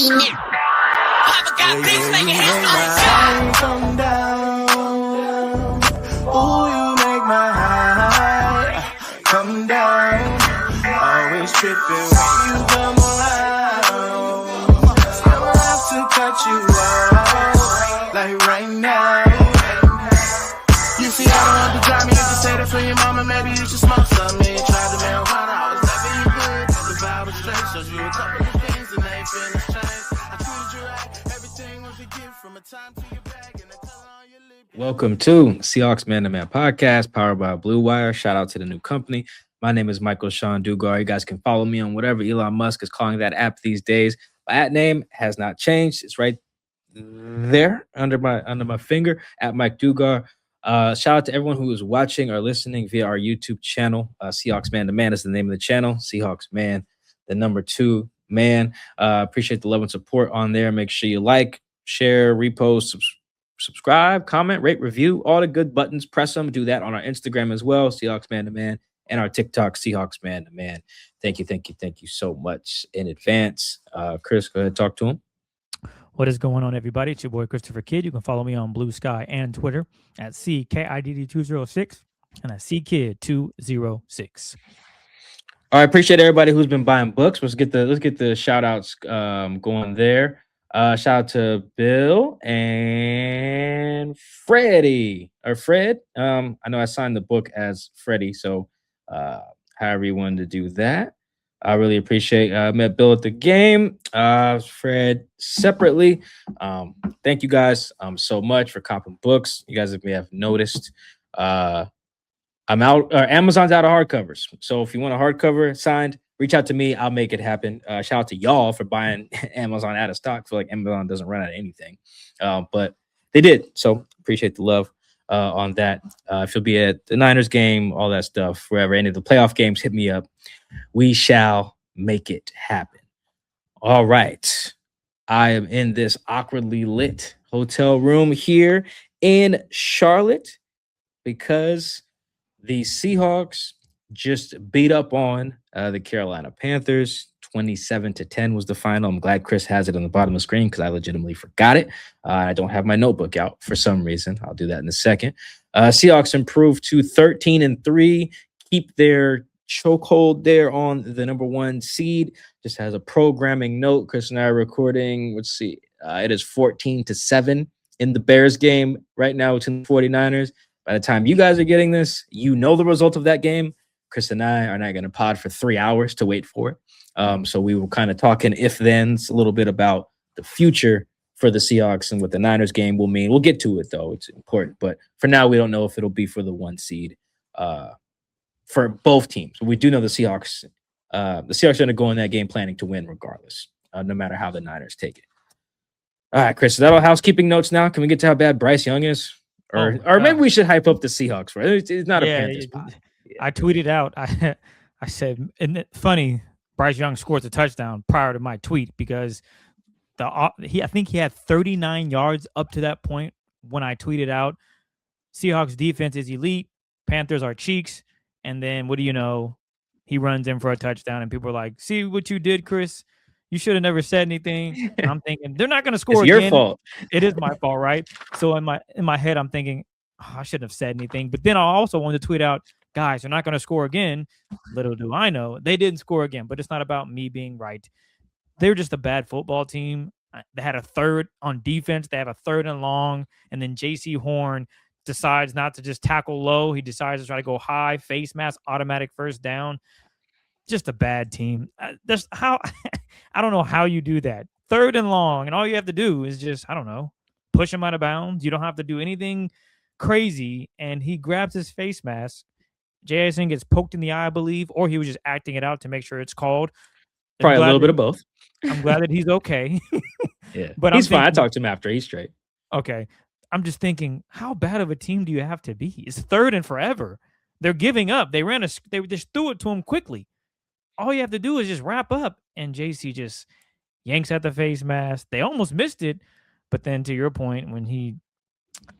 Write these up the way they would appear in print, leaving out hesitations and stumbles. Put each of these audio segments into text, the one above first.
Come down. Ooh, you make my high come down. Always tripping when you come around. Never have to cut you out like right now. You see, I don't have to drive me. You can say that for your mama. Maybe you should smoke some. Me try to marijuana. I was never you good. The vibe was straight. Showed you a couple of things and they feel strange. I treated you right. Everything was a gift from a time to your bag and the color on your lip. Welcome to Seahawks Man to Man podcast, powered by Blue Wire. Shout out to the new company. My name is Michael Sean Dugar. You guys can follow me on whatever Elon Musk is calling that app these days. My at name has not changed. It's right there under my finger at Mike Dugar. Shout out to everyone who is watching or listening via our YouTube channel. Seahawks Man to Man is the name of the channel. Seahawks Man, the number 2 man. Appreciate the love and support on there. Make sure you like, share, repost, subscribe, comment, rate, review, all the good buttons. Press them. Do that on our Instagram as well, Seahawks Man to Man, and our TikTok, Seahawks Man to Man. Thank you so much in advance. Chris, go ahead, talk to him. What is going on, everybody? It's your boy, Christopher Kidd. You can follow me on Blue Sky and Twitter at CKIDD206 and at CKid206. All right, appreciate everybody who's been buying books. Let's get the shout outs going there. Shout out to Bill and Freddie or Fred. I know I signed the book as Freddie, so however you wanted to do that. I really appreciate. I met Bill at the game. Fred separately. Thank you guys so much for copping books. You guys may have noticed. I'm out. Amazon's out of hardcovers. So if you want a hardcover signed, reach out to me. I'll make it happen. Shout out to y'all for buying Amazon out of stock. I feel like Amazon doesn't run out of anything, but they did. So appreciate the love on that. If you'll be at the Niners game, all that stuff, wherever any of the playoff games, hit me up. We shall make it happen. All right. I am in this awkwardly lit hotel room here in Charlotte because the Seahawks just beat up on the Carolina Panthers. 27-10 was the final. I'm glad Chris has it on the bottom of the screen because I legitimately forgot it. I don't have my notebook out for some reason. I'll do that in a second. Seahawks improved to 13-3, keep their chokehold there on the number 1 seed. Just has a programming note. Chris and I are recording. Let's see. It is 14-7 in the Bears game right now between the 49ers. By the time you guys are getting this, you know the result of that game. Chris and I are not going to pod for 3 hours to wait for it. So we were kind of talking if-thens a little bit about the future for the Seahawks and what the Niners game will mean. We'll get to it, though. It's important. But for now, we don't know if it'll be for the 1 seed for both teams. We do know the Seahawks are going to go in that game planning to win regardless, no matter how the Niners take it. All right, Chris, is that all housekeeping notes now? Can we get to how bad Bryce Young is? Or maybe we should hype up the Seahawks, right? It's not a Panthers pod. Yeah. I tweeted out, I said, isn't it funny, Bryce Young scores a touchdown prior to my tweet because I think he had 39 yards up to that point when I tweeted out, Seahawks defense is elite, Panthers are cheeks, and then what do you know, he runs in for a touchdown, and people are like, see what you did, Chris? You should have never said anything. And I'm thinking they're not going to score again. It's your fault. It is my fault, right? So in my head, I'm thinking, I shouldn't have said anything. But then I also wanted to tweet out, guys, they're not going to score again. Little do I know, they didn't score again. But it's not about me being right. They're just a bad football team. They had a third on defense. They have a 3rd and long. And then J.C. Horn decides not to just tackle low. He decides to try to go high, face mask, automatic first down. Just a bad team. That's how I don't know how you do that. 3rd and long, and all you have to do is just, I don't know, push him out of bounds. You don't have to do anything crazy. And he grabs his face mask. JSN gets poked in the eye, I believe, or he was just acting it out to make sure it's called. Probably a little bit of both. I'm glad that he's okay. Yeah, but he's fine. I talked to him after. He's straight. Okay. I'm just thinking, how bad of a team do you have to be? It's 3rd and forever. They're giving up. They just threw it to him quickly. All you have to do is just wrap up. And JC just yanks at the face mask. They almost missed it. But then to your point, when he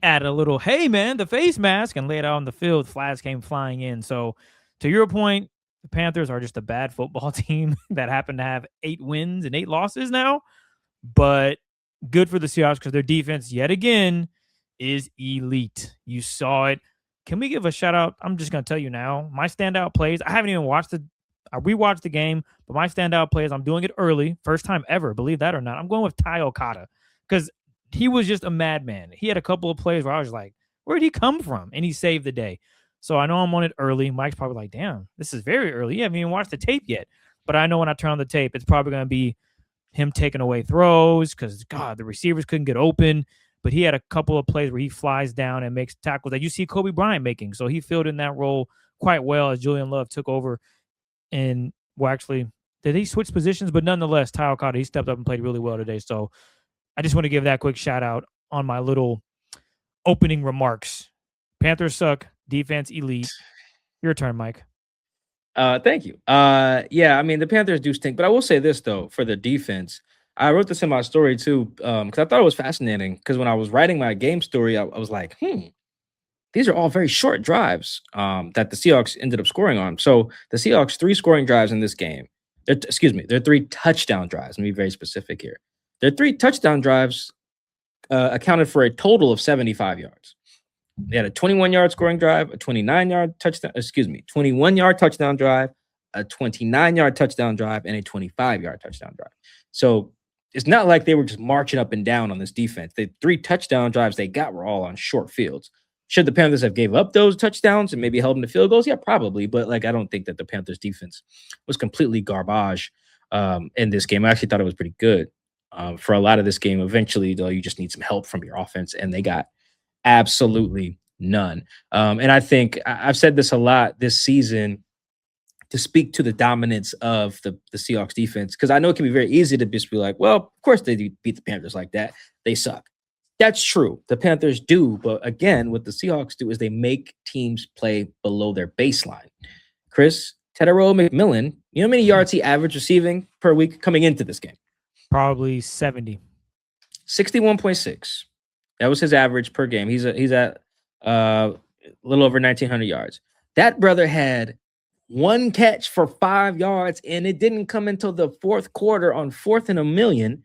added a little, hey, man, the face mask and laid it out on the field, flags came flying in. So to your point, the Panthers are just a bad football team that happen to have 8 wins and 8 losses now. but good for the Seahawks because their defense yet again is elite. You saw it. Can we give a shout out? I'm just gonna tell you now. My standout plays. I haven't even watched I rewatched the game, but my standout plays. I'm doing it early, first time ever. Believe that or not. I'm going with Ty Okada because he was just a madman. He had a couple of plays where I was like, where'd he come from? And he saved the day. So I know I'm on it early. Mike's probably like, damn, this is very early. You haven't even watched the tape yet. But I know when I turn on the tape, it's probably going to be him taking away throws because, God, the receivers couldn't get open. But he had a couple of plays where he flies down and makes tackles that you see Kobe Bryant making. So he filled in that role quite well as Julian Love took over. And, well, actually, did he switch positions? But nonetheless, Ty Okada, he stepped up and played really well today. So I just want to give that quick shout out on my little opening remarks. Panthers suck. Defense elite. Your turn, Mike. Thank you. Yeah, I mean the Panthers do stink, but I will say this though for the defense. I wrote this in my story too, because I thought it was fascinating. Because when I was writing my game story, I was like, these are all very short drives that the Seahawks ended up scoring on. So the Seahawks 3 scoring drives in this game. They're 3 touchdown drives. Let me be very specific here. Their 3 touchdown drives accounted for a total of 75 yards. They had a 21-yard scoring drive, a 29-yard touchdown, 21-yard touchdown drive, a 29-yard touchdown drive, and a 25-yard touchdown drive. So it's not like they were just marching up and down on this defense. The 3 touchdown drives they got were all on short fields. Should the Panthers have gave up those touchdowns and maybe held them to field goals? Yeah, probably. But I don't think that the Panthers defense was completely garbage in this game. I actually thought it was pretty good for a lot of this game. Eventually, though, you just need some help from your offense, and they got absolutely none. And I think I've said this a lot this season to speak to the dominance of the Seahawks defense, because I know it can be very easy to just be like, well, of course they beat the Panthers like that. They suck. That's true. The Panthers do. But again, what the Seahawks do is they make teams play below their baseline. Chris, Tedero McMillan, you know how many yards he averaged receiving per week coming into this game? Probably 70. 61.6. That was his average per game. He's at a little over 1,900 yards. That brother had 1 catch for 5 yards, and it didn't come until the 4th quarter on 4th and 1,000,000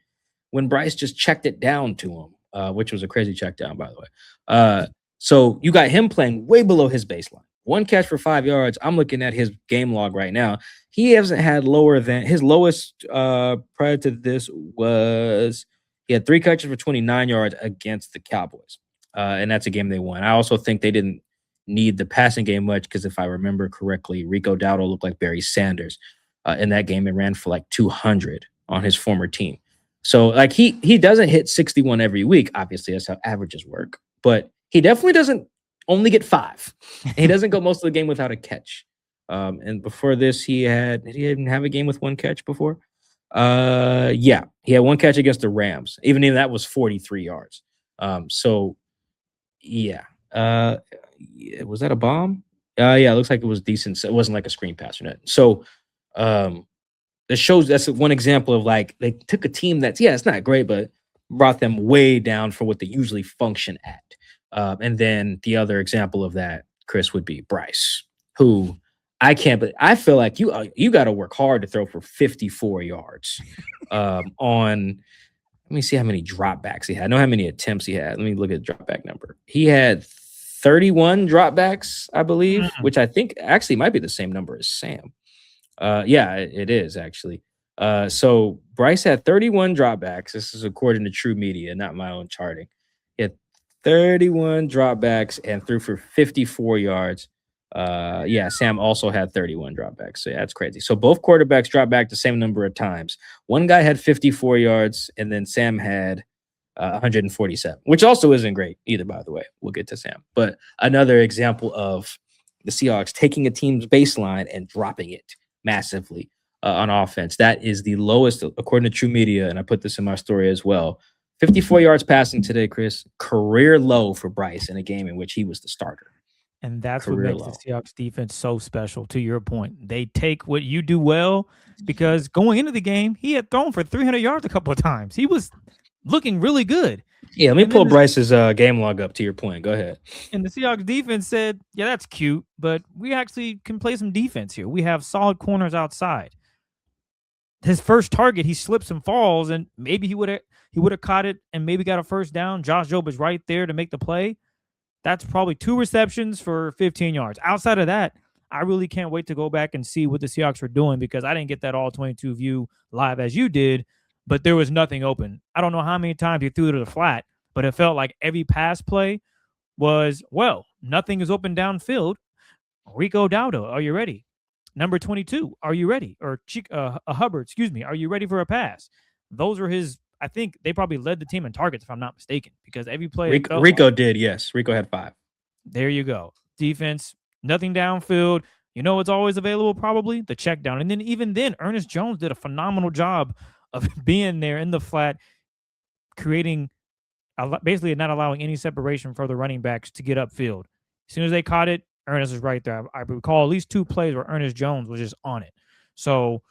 when Bryce just checked it down to him, which was a crazy check down, by the way. So you got him playing way below his baseline. 1 catch for 5 yards. I'm looking at his game log right now. He hasn't had lower than his lowest prior to this was he had 3 catches for 29 yards against the Cowboys. And that's a game they won. I also think they didn't need the passing game much because if I remember correctly, Rico Dowdle looked like Barry Sanders in that game and ran for 200 on his former team. So he doesn't hit 61 every week. Obviously, that's how averages work. But he definitely doesn't only get 5. He doesn't go most of the game without a catch. And before this, did he even have a game with 1 catch before? Yeah, he had 1 catch against the Rams. Even that was 43 yards. So yeah. Was that a bomb? Yeah, it looks like it was decent. It wasn't like a screen pass or nothing. So that shows that's one example of they took a team that's it's not great, but brought them way down for what they usually function at. And then the other example of that, Chris, would be Bryce, who I feel like you got to work hard to throw for 54 yards on. Let me see how many dropbacks he had. I know how many attempts he had. Let me look at the dropback number. He had 31 dropbacks, I believe, which I think actually might be the same number as Sam. Yeah, it is actually. So Bryce had 31 dropbacks. This is according to True Media, not my own charting. He had 31 dropbacks and threw for 54 yards. Sam also had 31 dropbacks. So that's crazy. So both quarterbacks dropped back the same number of times. One guy had 54 yards, and then Sam had 147, which also isn't great either, by the way. We'll get to Sam. But another example of the Seahawks taking a team's baseline and dropping it massively on offense. That is the lowest, according to True Media, and I put this in my story as well. 54 yards passing today, Chris. Career low for Bryce in a game in which he was the starter. And that's what makes the Seahawks defense so special, to your point. They take what you do well, because going into the game, he had thrown for 300 yards a couple of times. He was looking really good. Yeah, let me pull Bryce's game log up to your point. Go ahead. And the Seahawks defense said, yeah, that's cute, but we actually can play some defense here. We have solid corners outside. his first target, he slips and falls, and maybe he would have caught it and maybe got a first down. Josh Jobe is right there to make the play. That's probably 2 receptions for 15 yards. Outside of that, I really can't wait to go back and see what the Seahawks were doing, because I didn't get that all 22 view live as you did, but there was nothing open. I don't know how many times he threw it to the flat, but it felt like every pass play was, well, nothing is open downfield. Rico Dowdle, are you ready? Number 22, are you ready? Or Hubbard, excuse me, are you ready for a pass? Those were his. I think they probably led the team in targets, if I'm not mistaken, because every play Rico did, yes. Rico had 5. There you go. Defense, nothing downfield. You know what's always available? Probably the check down. And then even then, Ernest Jones did a phenomenal job of being there in the flat, creating, basically not allowing any separation for the running backs to get upfield. As soon as they caught it, Ernest was right there. I recall at least 2 plays where Ernest Jones was just on it. So,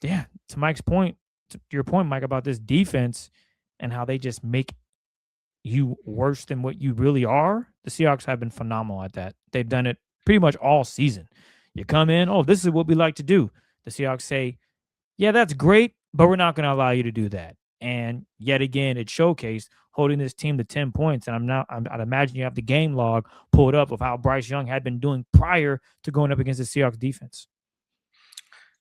yeah, to Mike's point, to your point, Mike, about this defense and how they just make you worse than what you really are, the Seahawks have been phenomenal at that. They've done it pretty much all season. You come in, oh, this is what we like to do. The Seahawks say, yeah, that's great, but we're not going to allow you to do that. And yet again, it showcased holding this team to 10 points. And I'd imagine you have the game log pulled up of how Bryce Young had been doing prior to going up against the Seahawks defense.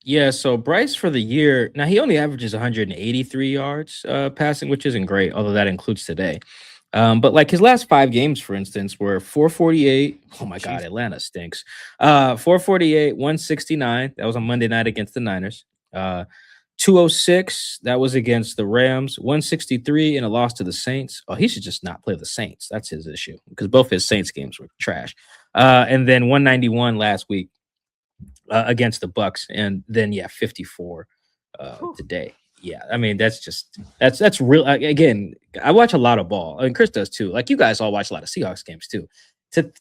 Yeah, so Bryce for the year, now he only averages 183 yards passing, which isn't great, although that includes today. But like his last 5 games, for instance, were 448. Oh my God, Atlanta stinks. 448, 169. That was on Monday night against the Niners. 206. That was against the Rams. 163 in a loss to the Saints. Oh, he should just not play the Saints. That's his issue, because both his Saints games were trash. And then 191 last week against the Bucks, and then 54 today. Yeah, I mean that's real. Again, I watch a lot of ball, and Chris does too. Like you guys all watch a lot of Seahawks games too. To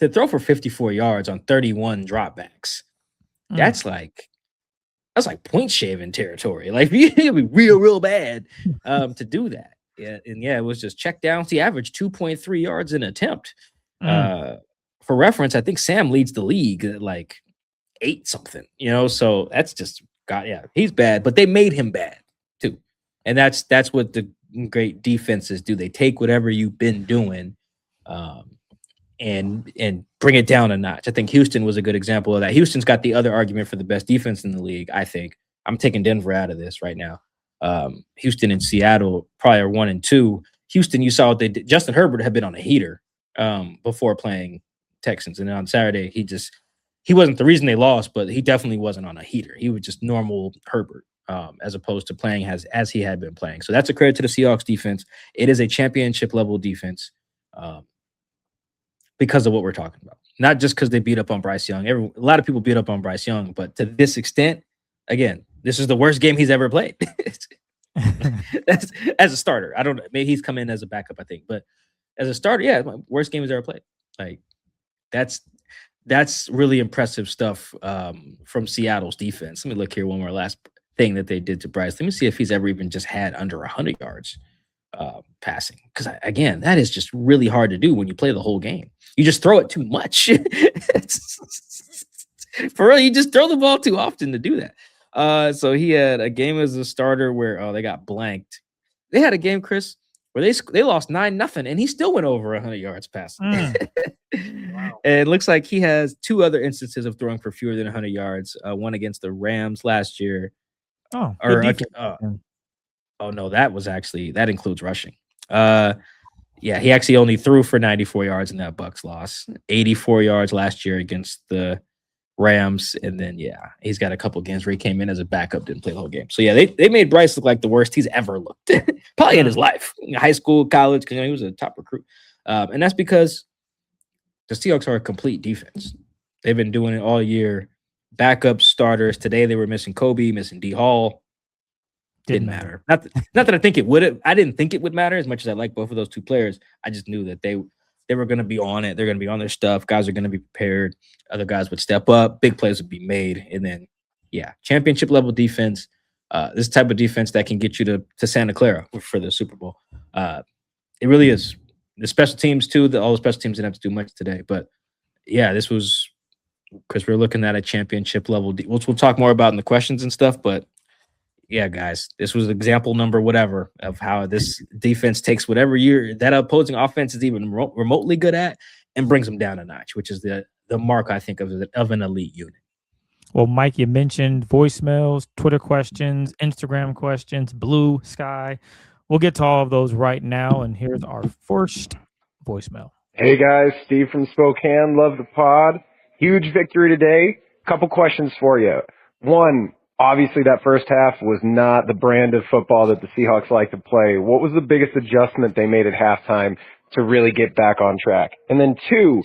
throw for 54 yards on 31 dropbacks, that's like point shaving territory. Like you gotta be real bad to do that. Yeah, and it was just check downs. He averaged 2.3 yards an attempt. For reference, I think Sam leads the league at like 8 something. So that's just he's bad, but they made him bad too. And that's what the great defenses do. They take whatever you've been doing and bring it down a notch. I think Houston was a good example of that. Houston's got the other argument for the best defense in the league, I think. I'm taking Denver out of this right now. Houston and Seattle probably are 1 and 2. Houston, you saw what they did. Justin Herbert had been on a heater before playing Texans. And then on Saturday, he wasn't the reason they lost, but he definitely wasn't on a heater. He was just normal Herbert, as opposed to playing as he had been playing. So that's a credit to the Seahawks defense. It is a championship level defense because of what we're talking about. Not just because they beat up on Bryce Young. A lot of people beat up on Bryce Young, but to this extent, again, this is the worst game he's ever played. That's as a starter. I don't know. Maybe he's come in as a backup, I think. But as a starter, worst game he's ever played. Like that's really impressive stuff from Seattle's defense. Let me look here one more last thing that they did to Bryce. Let me see if he's ever even just had under 100 yards passing. Because, again, that is just really hard to do when you play the whole game. You just throw it too much. For real, you just throw the ball too often to do that. So he had a game as a starter where, they got blanked. They had a game, Chris, where they lost 9-0, and he still went over 100 yards passing. Wow. And it looks like he has 2 other instances of throwing for fewer than 100 yards. One against the Rams last year. No, that includes rushing. He actually only threw for 94 yards in that Bucks loss. 84 yards last year against the Rams, and then he's got a couple games where he came in as a backup, didn't play the whole game. So they made Bryce look like the worst he's ever looked, probably in his life, high school, college, because he was a top recruit, and that's because the Seahawks are a complete defense. They've been doing it all year. Backup starters today, they were missing Kobe, missing D Hall. Didn't matter. Not that I think it would have. I didn't think it would matter as much as I like both of those 2 players. I just knew that they were going to be on it. They're going to be on their stuff. Guys are going to be prepared. Other guys would step up. Big plays would be made. And then, championship level defense. This type of defense that can get you to Santa Clara for the Super Bowl. It really is. The special teams too. All the special teams didn't have to do much today, but this was because we're looking at a championship level, which we'll talk more about in the questions and stuff. But yeah, guys, this was example number whatever of how this defense takes whatever that opposing offense is even remotely good at and brings them down a notch, which is the mark I think of an elite unit. Well, Mike, you mentioned voicemails, Twitter questions, Instagram questions, Blue Sky. We'll get to all of those right now. And here's our first voicemail. Hey guys, Steve from Spokane. Love the pod. Huge victory today. Couple questions for you. One, obviously that first half was not the brand of football that the Seahawks like to play. What was the biggest adjustment they made at halftime to really get back on track? And then two,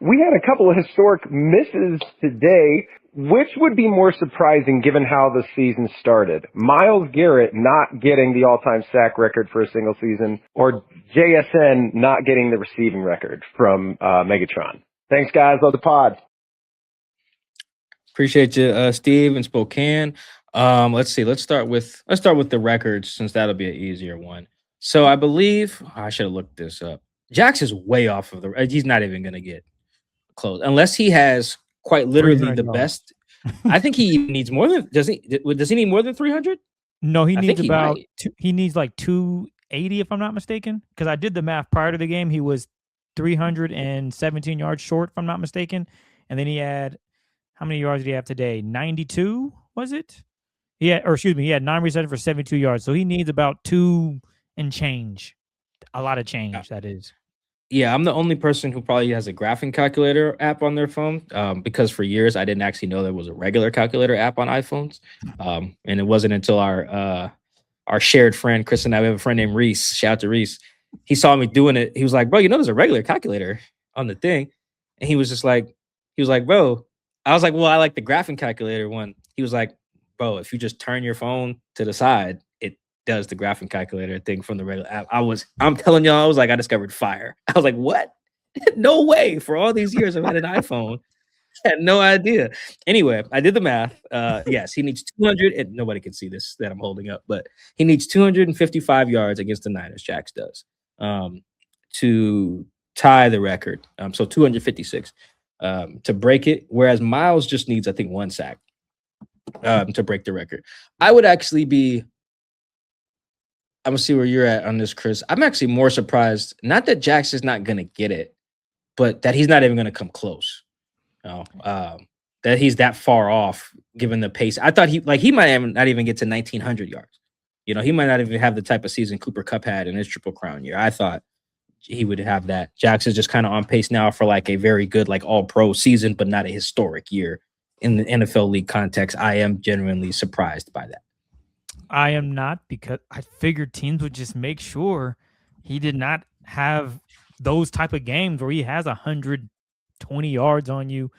we had a couple of historic misses today. Which would be more surprising given how the season started? Myles Garrett not getting the all-time sack record for a single season, or JSN not getting the receiving record from Megatron? Thanks, guys. Love the pod. Appreciate you, Steve in Spokane. Let's see. Let's start with the records since that'll be an easier one. So I believe I should have looked this up. Jax is way off of the. He's not even going to get close unless he has quite literally the best. I think he needs more than does he need more than 300? No, he needs he needs like 280 if I'm not mistaken, because I did the math prior to the game. He was 317 yards short if I'm not mistaken, and then he had how many yards did he have today? 92 was it? He had 9 receptions for 72 yards. So he needs about 2 and change. A lot of change, that is. Yeah, I'm the only person who probably has a graphing calculator app on their phone because for years I didn't actually know there was a regular calculator app on iPhones. And it wasn't until our shared friend, Chris and I, we have a friend named Reese. Shout out to Reese. He saw me doing it. He was like, bro, there's a regular calculator on the thing. And he was like, bro. I was like, well, I like the graphing calculator one. He was like, bro, if you just turn your phone to the side, it does the graphing calculator thing from the regular app. I'm telling y'all, I discovered fire. I was like, what? No way. For all these years I've had an iPhone. I had no idea. Anyway, I did the math. Yes, he needs 200, and nobody can see this that I'm holding up, but he needs 255 yards against the Niners, Jax does, to tie the record. So 256 to break it, whereas Myles just needs, I think, 1 sack to break the record. I would actually be I'm gonna see where you're at on this, Chris. I'm actually more surprised, not that Jax is not gonna get it, but that he's not even gonna come close. That he's that far off given the pace. I thought he might not even get to 1,900 yards. He might not even have the type of season Cooper Kupp had in his Triple Crown year. I thought he would have that. Jax is just kind of on pace now for like a very good, like all-pro season, but not a historic year in the NFL league context. I am genuinely surprised by that. I am not, because I figured teams would just make sure he did not have those type of games where he has 120 yards on you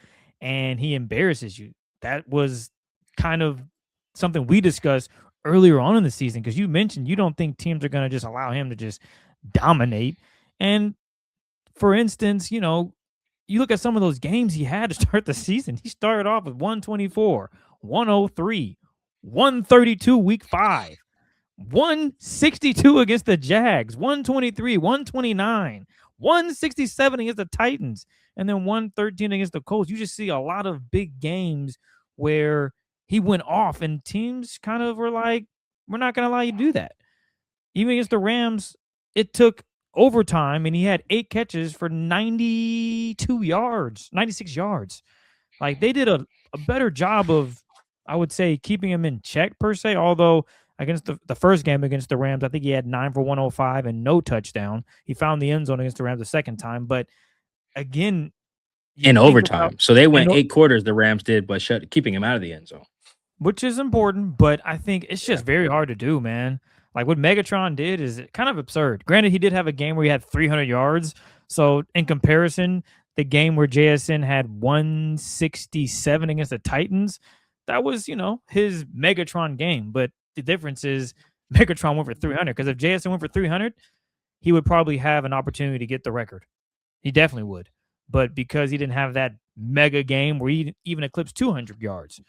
and he embarrasses you. That was kind of something we discussed earlier on in the season, because you mentioned you don't think teams are going to just allow him to just dominate. And for instance, you look at some of those games he had to start the season. He started off with 124, 103, 132 week 5, 162 against the Jags, 123, 129, 167 against the Titans, and then 113 against the Colts. You just see a lot of big games where he went off and teams kind of were like, we're not going to allow you to do that. Even against the Rams, it took overtime and he had 8 catches for 96 yards. Like, they did a better job of, I would say, keeping him in check per se, although against the first game against the Rams, I think he had 9 for 105 and no touchdown. He found the end zone against the Rams the second time. But again, in overtime. So they went 8 quarters, the Rams did, by keeping him out of the end zone. Which is important, but I think it's just very hard to do, man. Like what Megatron did is kind of absurd. Granted, he did have a game where he had 300 yards. So in comparison, the game where JSN had 167 against the Titans, that was, his Megatron game. But the difference is Megatron went for 300, because if JSN went for 300, he would probably have an opportunity to get the record. He definitely would. But because he didn't have that mega game where he even eclipsed 200 yards,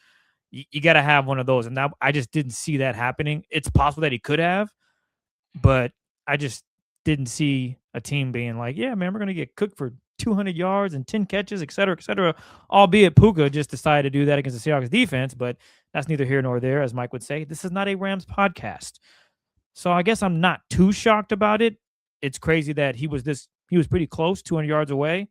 you got to have one of those. And I just didn't see that happening. It's possible that he could have, but I just didn't see a team being like, yeah, man, we're going to get cooked for 200 yards and 10 catches, et cetera, albeit Puka just decided to do that against the Seahawks defense, but that's neither here nor there, as Mike would say. This is not a Rams podcast. So I guess I'm not too shocked about it. It's crazy that he was pretty close, 200 yards away,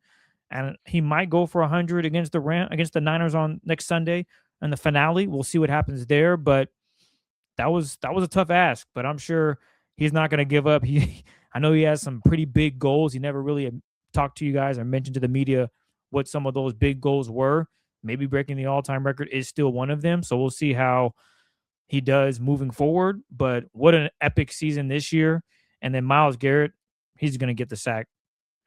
and he might go for 100 against the Niners on next Sunday in the finale. We'll see what happens there, but that was a tough ask, but I'm sure he's not going to give up. I know he has some pretty big goals. He never really talked to you guys or mentioned to the media what some of those big goals were. Maybe breaking the all-time record is still one of them. So we'll see how he does moving forward. But what an epic season this year. And then Myles Garrett, he's going to get the sack.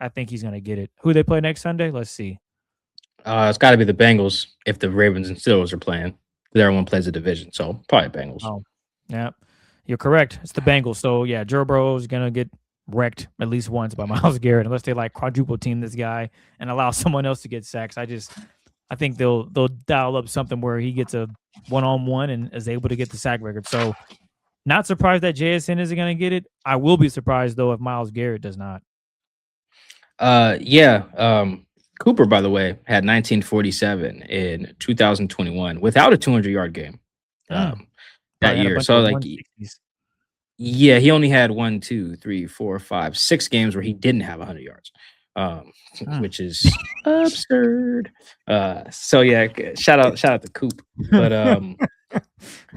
I think he's going to get it. Who they play next Sunday? Let's see. It's got to be the Bengals if the Ravens and Steelers are playing. Everyone plays a division, so probably Bengals. Oh, yeah, you're correct. It's the Bengals. So, yeah, Joe Burrow is going to get wrecked at least once by Myles Garrett unless they like quadruple team this guy and allow someone else to get sacks. I think they'll dial up something where he gets a one-on-one and is able to get the sack record. So not surprised that JSN isn't going to get it. I will be surprised, though, if Myles Garrett does not. Cooper, by the way, had 1947 in 2021 without a 200-yard game that year. So, like, yeah, he only had 1, 2, 3, 4, 5, 6 games where he didn't have 100 yards, which is absurd. So, yeah, shout out to Coop. But,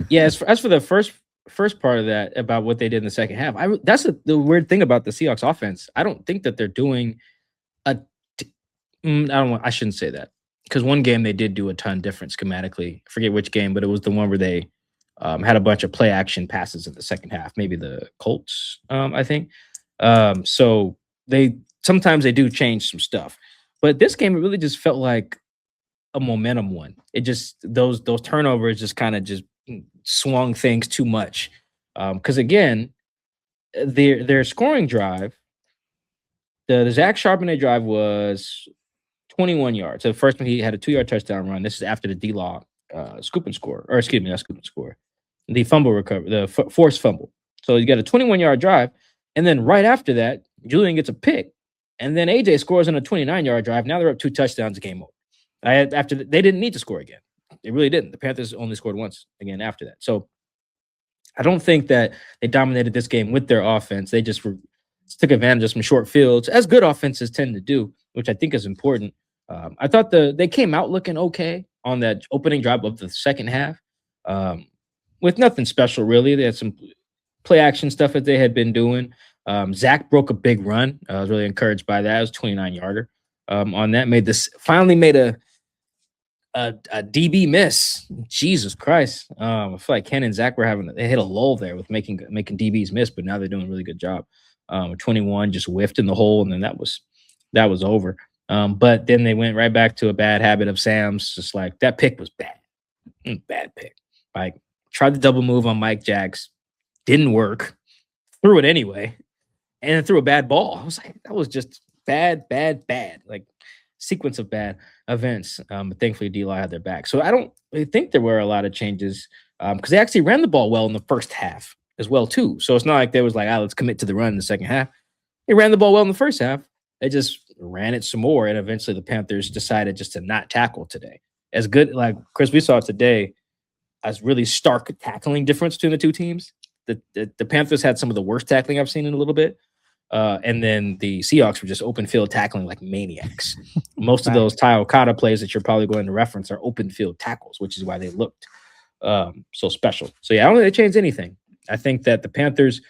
yeah, as for the first part of that about what they did in the second half, that's the weird thing about the Seahawks offense. I don't think that they're doing I shouldn't say that, because one game they did do a ton different schematically. I forget which game, but it was the one where they had a bunch of play action passes in the second half. Maybe the Colts, I think. So sometimes they do change some stuff, but this game it really just felt like a momentum one. It just those turnovers just kind of just swung things too much. Because again, their scoring drive, the Zach Charbonnet drive was 21 yards. So the first one, he had a 2-yard touchdown run. This is after the D-Law scoop and score. Or excuse me, not scoop and score. The fumble recovery, the forced fumble. So you got a 21-yard drive. And then right after that, Julian gets a pick. And then AJ scores on a 29-yard drive. Now they're up 2 touchdowns, game over. They didn't need to score again. They really didn't. The Panthers only scored once again after that. So I don't think that they dominated this game with their offense. They just took advantage of some short fields, as good offenses tend to do, which I think is important. I thought they came out looking okay on that opening drive of the second half, with nothing special really. They had some play action stuff that they had been doing. Zach broke a big run. I was really encouraged by that. It was 29-yarder on that. Finally made a DB miss. Jesus Christ! I feel like Ken and Zach they hit a lull there with making DBs miss, but now they're doing a really good job. 21 just whiffed in the hole, and then that was over. But then they went right back to a bad habit of Sam's. Just like that pick was bad. Bad pick. Like tried the double move on Mike Jacks. Didn't work. Threw it anyway. And then threw a bad ball. I was like, that was just bad. Like sequence of bad events. But thankfully D-Law had their back. So I don't really think there were a lot of changes. Because they actually ran the ball well in the first half as well, too. So it's not like they was like, let's commit to the run in the second half. They ran the ball well in the first half. They just ran it some more, and eventually the Panthers decided just to not tackle today. As good, like Chris, we saw today, a really stark tackling difference between the two teams. The Panthers had some of the worst tackling I've seen in a little bit, and then the Seahawks were just open field tackling like maniacs. Most of those Ty Okada plays that you're probably going to reference are open field tackles, which is why they looked so special. So yeah, I don't think they changed anything. I think that the Panthers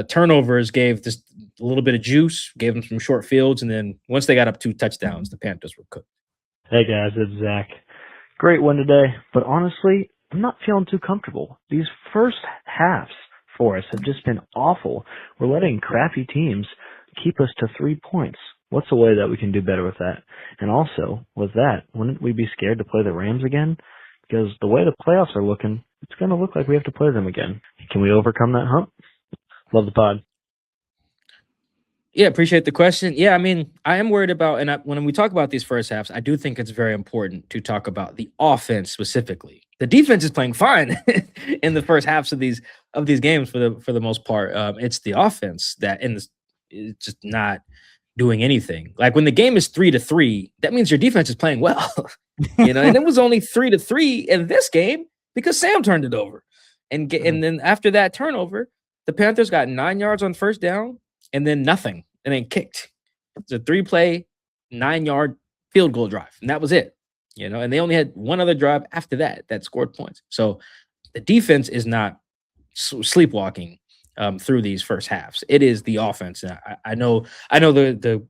turnovers gave just a little bit of juice, gave them some short fields, and then once they got up 2 touchdowns, the Panthers were cooked. Hey guys, it's Zach. Great win today, but honestly, I'm not feeling too comfortable. These first halves for us have just been awful. We're letting crappy teams keep us to 3 points. What's a way that we can do better with that? And also, with that, wouldn't we be scared to play the Rams again? Because the way the playoffs are looking, it's going to look like we have to play them again. Can we overcome that hump? Love the pod. Yeah, appreciate the question. Yeah, I mean, I am worried about, and when we talk about these first halves, I do think it's very important to talk about the offense specifically. The defense is playing fine in the first halves of these games for the most part. It's the offense that it's just not doing anything. Like when the game is 3-3, that means your defense is playing well. And it was only 3-3 in this game because Sam turned it over. And then after that turnover, the Panthers got 9 yards on first down and then nothing and then kicked. It's a 3-play, 9-yard field goal drive. And that was it. And they only had one other drive after that scored points. So the defense is not sleepwalking through these first halves. It is the offense. And I know the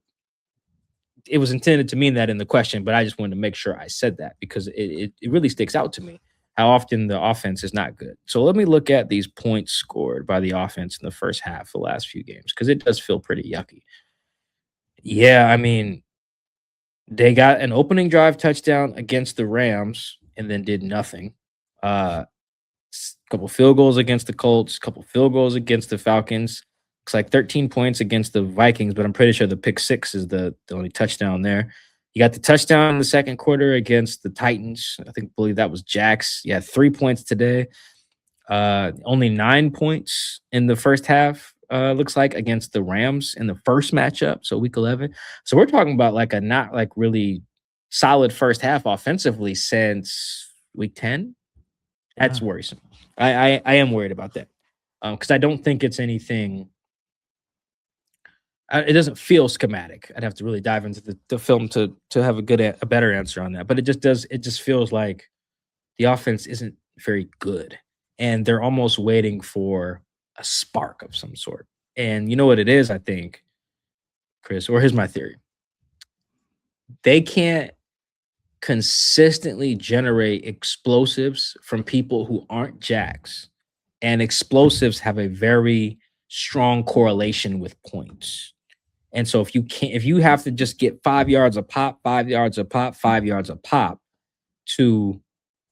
it was intended to mean that in the question, but I just wanted to make sure I said that because it really sticks out to me how often the offense is not good. So let me look at these points scored by the offense in the first half the last few games because it does feel pretty yucky. Yeah, I mean, they got an opening drive touchdown against the Rams and then did nothing. Couple field goals against the Colts, couple field goals against the Falcons. Looks like 13 points against the Vikings, but I'm pretty sure the pick six is the only touchdown there. You got the touchdown in the second quarter against the Titans. I believe that was Jax. Yeah, 3 points today. Only 9 points in the first half, looks like, against the Rams in the first matchup, so week 11. So we're talking about like a not like really solid first half offensively since week 10. That's worrisome. I am worried about that because I don't think it's anything. It doesn't feel schematic. I'd have to really dive into the film to have a better answer on that. But it just does. It just feels like the offense isn't very good, and they're almost waiting for a spark of some sort. And you know what it is, I think, Chris, or here's my theory. They can't consistently generate explosives from people who aren't jacks, and explosives have a very strong correlation with points. And so if you have to just get 5 yards a pop, 5 yards a pop, 5 yards a pop to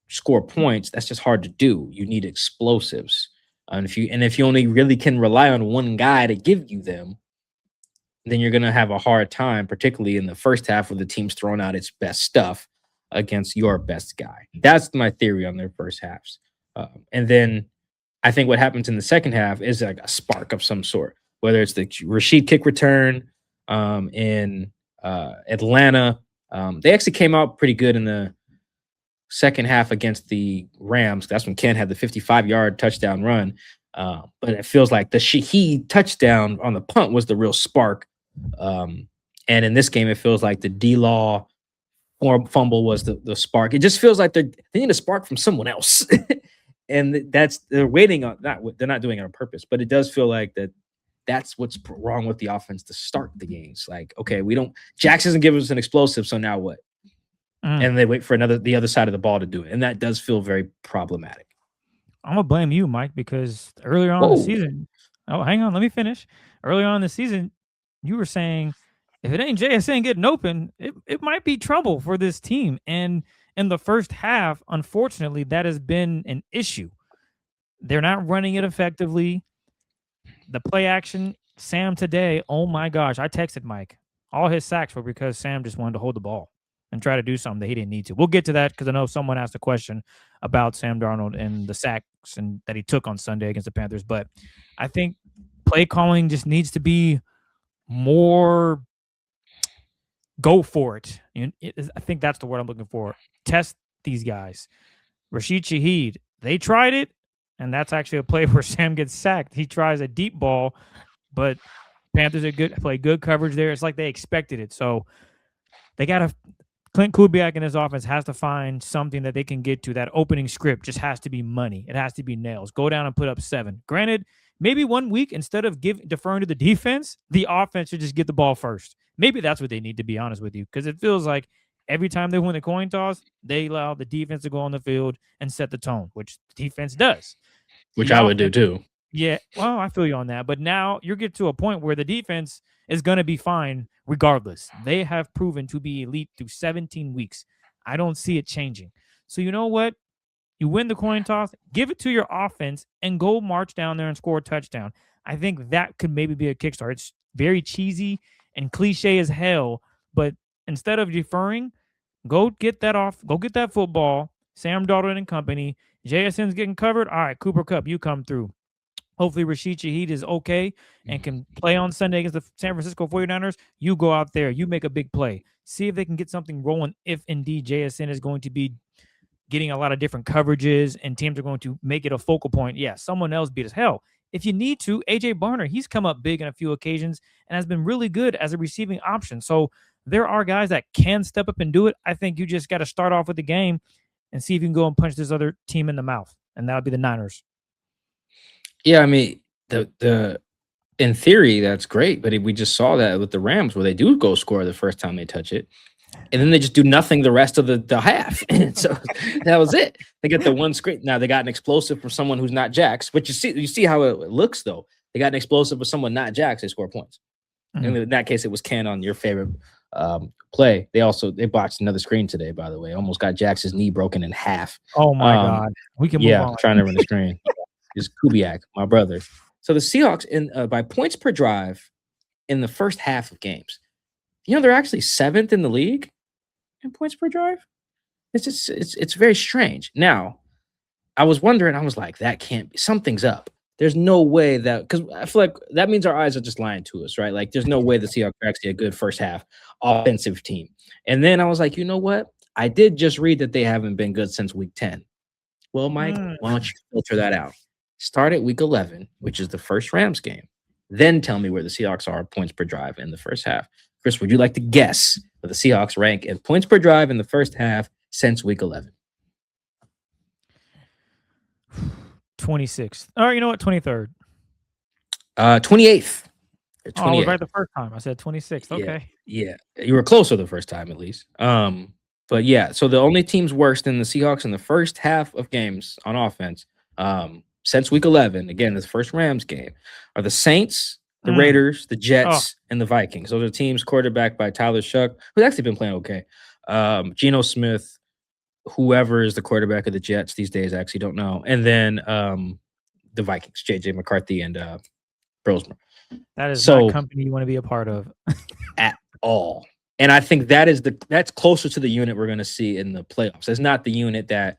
score points, that's just hard to do. You need explosives. And if you only really can rely on one guy to give you them, then you're going to have a hard time, particularly in the first half where the team's throwing out its best stuff against your best guy. That's my theory on their first halves. And then I think what happens in the second half is like a spark of some sort, whether it's the Rashid kick return in Atlanta. They actually came out pretty good in the second half against the Rams. That's when Ken had the 55-yard touchdown run. But it feels like the Shaheed touchdown on the punt was the real spark. And in this game, it feels like the D-Law or fumble was the spark. It just feels like they need a spark from someone else. And they're waiting on that. They're not doing it on purpose, but it does feel like that's what's wrong with the offense to start the games. Like, okay, Jax doesn't give us an explosive, so now what? And they wait for the other side of the ball to do it. And that does feel very problematic. I'm gonna blame you, Mike, because earlier on in the season, hang on, let me finish. Earlier on in the season, you were saying if it ain't JSN getting open, it might be trouble for this team. And in the first half, unfortunately, that has been an issue. They're not running it effectively. The play action, Sam today, oh my gosh, I texted Mike. All his sacks were because Sam just wanted to hold the ball and try to do something that he didn't need to. We'll get to that because I know someone asked a question about Sam Darnold and the sacks that he took on Sunday against the Panthers. But I think play calling just needs to be more go for it. I think that's the word I'm looking for. Test these guys. Rashid Shaheed, they tried it, and that's actually a play where Sam gets sacked. He tries a deep ball, but Panthers play good coverage there. It's like they expected it. So they got to Clint Kubiak in his offense has to find something that they can get to. That opening script just has to be money. It has to be nails. Go down and put up 7. Granted, maybe 1 week, instead of deferring to the defense, the offense should just get the ball first. Maybe that's what they need, to be honest with you, because it feels like every time they win the coin toss, they allow the defense to go on the field and set the tone, which the defense does. Which I would do too. Yeah, well, I feel you on that. But now you get to a point where the defense is going to be fine regardless. They have proven to be elite through 17 weeks. I don't see it changing. So you know what? You win the coin toss, give it to your offense, and go march down there and score a touchdown. I think that could maybe be a kickstart. It's very cheesy and cliche as hell, but instead of deferring, go get that football. Sam Darnold and company. JSN's getting covered. All right, Cooper Kupp, you come through. hopefully Rashid Shaheed is okay and can play on Sunday against the San Francisco 49ers. You go out there, you make a big play. See if they can get something rolling if indeed JSN is going to be getting a lot of different coverages and teams are going to make it a focal point. Yeah, someone else beat us. Hell, if you need to, AJ Barner, he's come up big in a few occasions and has been really good as a receiving option. So there are guys that can step up and do it. I think you just got to start off with the game and see if you can go and punch this other team in the mouth, and that'll be the Niners. Yeah, I mean, the in theory that's great, but we just saw that with the Rams where they do go score the first time they touch it, and then they just do nothing the rest of the half. So that was it. They get the one screen. Now they got an explosive from someone who's not Jax, but you see how it looks though. They got an explosive with someone not Jax. They score points. Mm-hmm. And in that case, it was Ken on your favorite play. They botched another screen today, by the way. Almost got Jax's knee broken in half. Oh my God. We can move on. Trying to run the screen. It's Kubiak, my brother. So the Seahawks by points per drive in the first half of games. You know, they're actually 7th in the league in points per drive. It's very strange. Now, I was wondering, I was like, that can't be, something's up. There's no way that, because I feel like that means our eyes are just lying to us, right? Like, there's no way the Seahawks are actually a good first half offensive team. And then I was like, you know what? I did just read that they haven't been good since week 10. Well, Mike, why don't you filter that out? Start at week 11, which is the first Rams game. Then tell me where the Seahawks are points per drive in the first half. Chris, would you like to guess where the Seahawks rank in points per drive in the first half since week 11? 26th. All right, you know what? 23rd. 28th. Oh, I was right the first time. I said 26th. Okay. Yeah. You were closer the first time, at least. But yeah, so the only teams worse than the Seahawks in the first half of games on offense since week 11, again, this first Rams game, are the Saints, the Raiders, the Jets, and the Vikings. Those are teams quarterbacked by Tyler Shuck, who's actually been playing okay. Geno Smith, whoever is the quarterback of the Jets these days, I actually don't know. And then the Vikings, J.J. McCarthy and Brosmer. That is not company you want to be a part of. At all. And I think that's closer to the unit we're going to see in the playoffs. It's not the unit that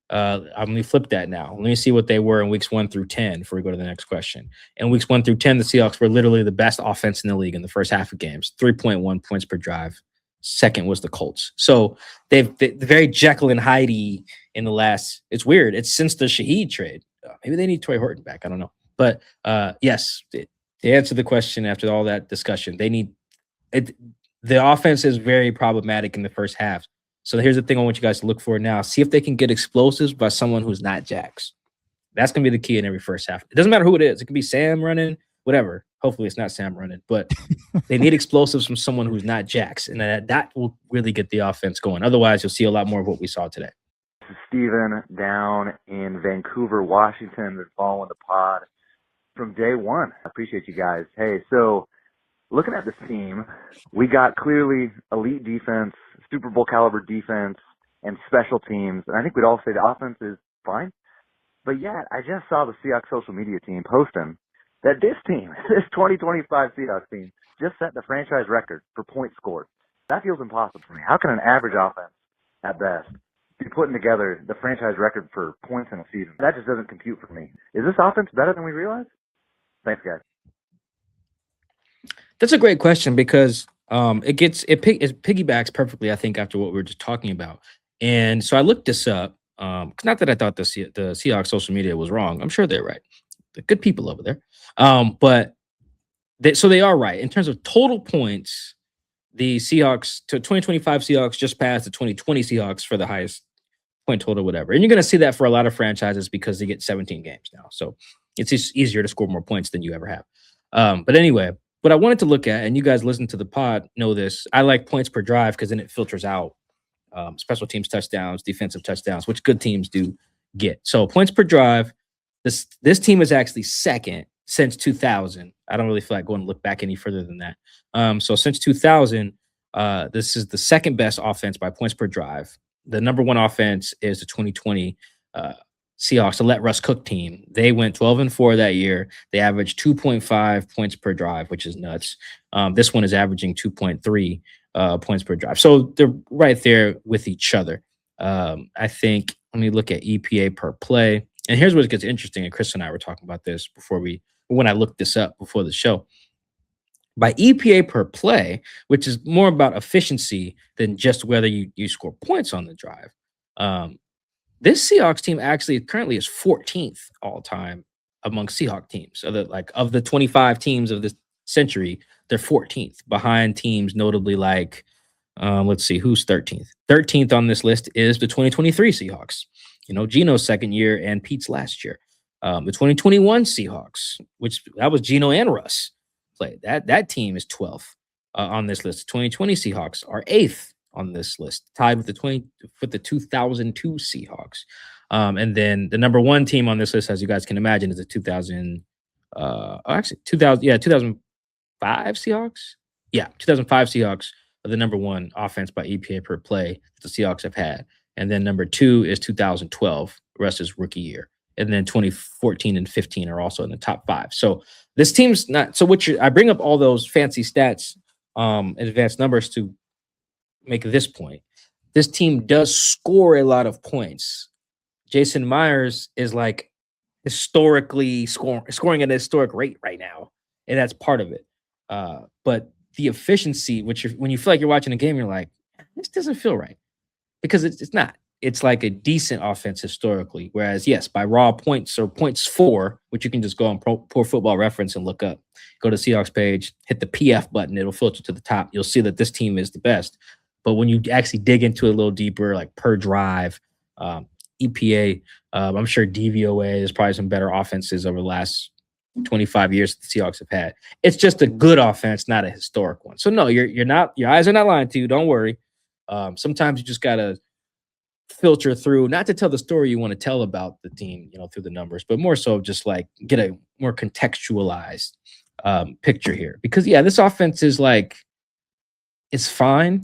let me flip that now. Let me see what they were in weeks 1 through 10 before we go to the next question. In weeks 1 through 10, the Seahawks were literally the best offense in the league in the first half of games, 3.1 points per drive. Second was the Colts. So they're very Jekyll and Hyde in the last. It's weird. It's since the Shaheed trade. Maybe they need Troy Horton back. I don't know. But yes, to answer the question after all that discussion, they need it. The offense is very problematic in the first half. So here's the thing I want you guys to look for now. See if they can get explosives by someone who's not Jax. That's going to be the key in every first half. It doesn't matter who it is. It could be Sam running, whatever. Hopefully it's not Sam running. But they need explosives from someone who's not Jax. And that will really get the offense going. Otherwise, you'll see a lot more of what we saw today. This is Steven down in Vancouver, Washington. Been following the pod from day one. I appreciate you guys. Hey, so looking at this team, we got clearly elite defense, Super Bowl caliber defense, and special teams. And I think we'd all say the offense is fine. But yet, I just saw the Seahawks social media team posting that this team, this 2025 Seahawks team, just set the franchise record for points scored. That feels impossible for me. How can an average offense, at best, be putting together the franchise record for points in a season? That just doesn't compute for me. Is this offense better than we realize? Thanks, guys. That's a great question because it piggybacks perfectly, I think, after what we were just talking about. And so I looked this up. Not that I thought the Seahawks social media was wrong. I'm sure they're right. They're good people over there. But they are right. In terms of total points, the Seahawks, to 2025 Seahawks just passed the 2020 Seahawks for the highest point total, whatever. And you're going to see that for a lot of franchises because they get 17 games now. So it's just easier to score more points than you ever have. But anyway, what I wanted to look at, and you guys listen to the pod know this, I like points per drive because then it filters out special teams touchdowns, defensive touchdowns, which good teams do get. So points per drive, this team is actually second since 2000. I don't really feel like going to look back any further than that. So since 2000, this is the second best offense by points per drive. The number one offense is the 2020 Seahawks, the Let Russ Cook team. They went 12-4 that year. They averaged 2.5 points per drive, which is nuts. This one is averaging 2.3 points per drive. So they're right there with each other. I think, let me look at EPA per play. And here's where it gets interesting. And Chris and I were talking about this when I looked this up before the show. By EPA per play, which is more about efficiency than just whether you score points on the drive. This Seahawks team actually currently is 14th all time among Seahawks teams. So of the 25 teams of this century, they're 14th behind teams notably like, let's see, who's 13th? 13th on this list is the 2023 Seahawks. Geno's second year and Pete's last year. The 2021 Seahawks, which that was Geno and Russ played. That team is 12th on this list. The 2020 Seahawks are 8th on this list, tied with the 2002 Seahawks. And then the number one team on this list, as you guys can imagine, is the 2005 Seahawks. Yeah, 2005 Seahawks are the number one offense by EPA per play that the Seahawks have had. And then number two is 2012, Russ's rookie year. And then 2014 and 15 are also in the top 5. So this team's not. So I bring up all those fancy stats, advanced numbers to make this point. This team does score a lot of points. Jason Myers is like historically scoring at a historic rate right now, and that's part of it. But the efficiency, when you feel like you're watching a game, you're like, this doesn't feel right, because it's not. It's like a decent offense historically. Whereas, yes, by raw points or points for, which you can just go on Pro Football Reference and look up, go to Seahawks page, hit the PF button, it'll filter to the top. You'll see that this team is the best. But when you actually dig into it a little deeper, like per drive, EPA, I'm sure DVOA, there's probably some better offenses over the last 25 years that the Seahawks have had. It's just a good offense, not a historic one. So no, your eyes are not lying to you. Don't worry. Sometimes you just gotta filter through, not to tell the story you want to tell about the team, through the numbers, but more so just like get a more contextualized picture here. Because this offense is like, it's fine.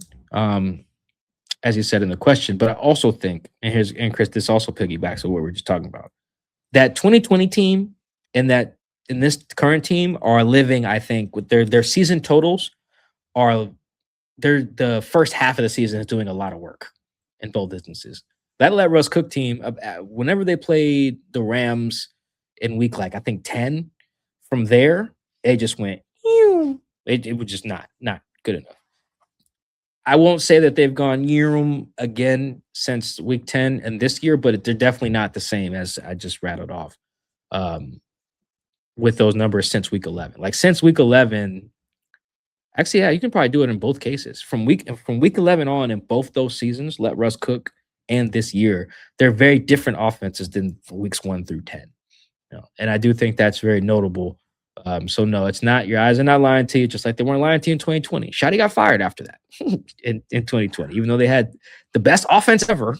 As you said in the question, but I also think, and Chris, this also piggybacks on what we were just talking about. That 2020 team and this current team are living, I think, with their season totals the first half of the season is doing a lot of work in both instances. That Let Russ Cook team, whenever they played the Rams in week, I think 10, from there, they just went, it was just not good enough. I won't say that they've gone again since week 10 and this year, but they're definitely not the same as I just rattled off with those numbers since week 11. Like since week 11, actually, you can probably do it in both cases. From week 11 on in both those seasons, Let Russ Cook and this year, they're very different offenses than weeks 1 through 10. And I do think that's very notable. So no, it's not. Your eyes are not lying to you, just like they weren't lying to you in 2020. Shotty got fired after that in 2020, even though they had the best offense ever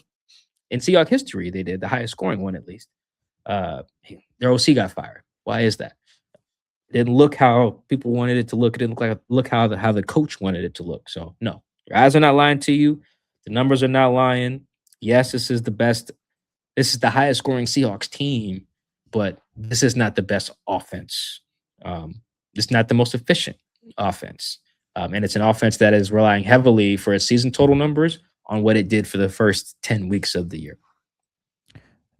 in Seahawks history. They did the highest scoring one, at least. Their OC got fired. Why is that? It didn't look how people wanted it to look. It didn't look how the coach wanted it to look. So no, your eyes are not lying to you. The numbers are not lying. Yes, this is the best. This is the highest scoring Seahawks team, but this is not the best offense. It's not the most efficient offense. And it's an offense that is relying heavily for its season total numbers on what it did for the first 10 weeks of the year.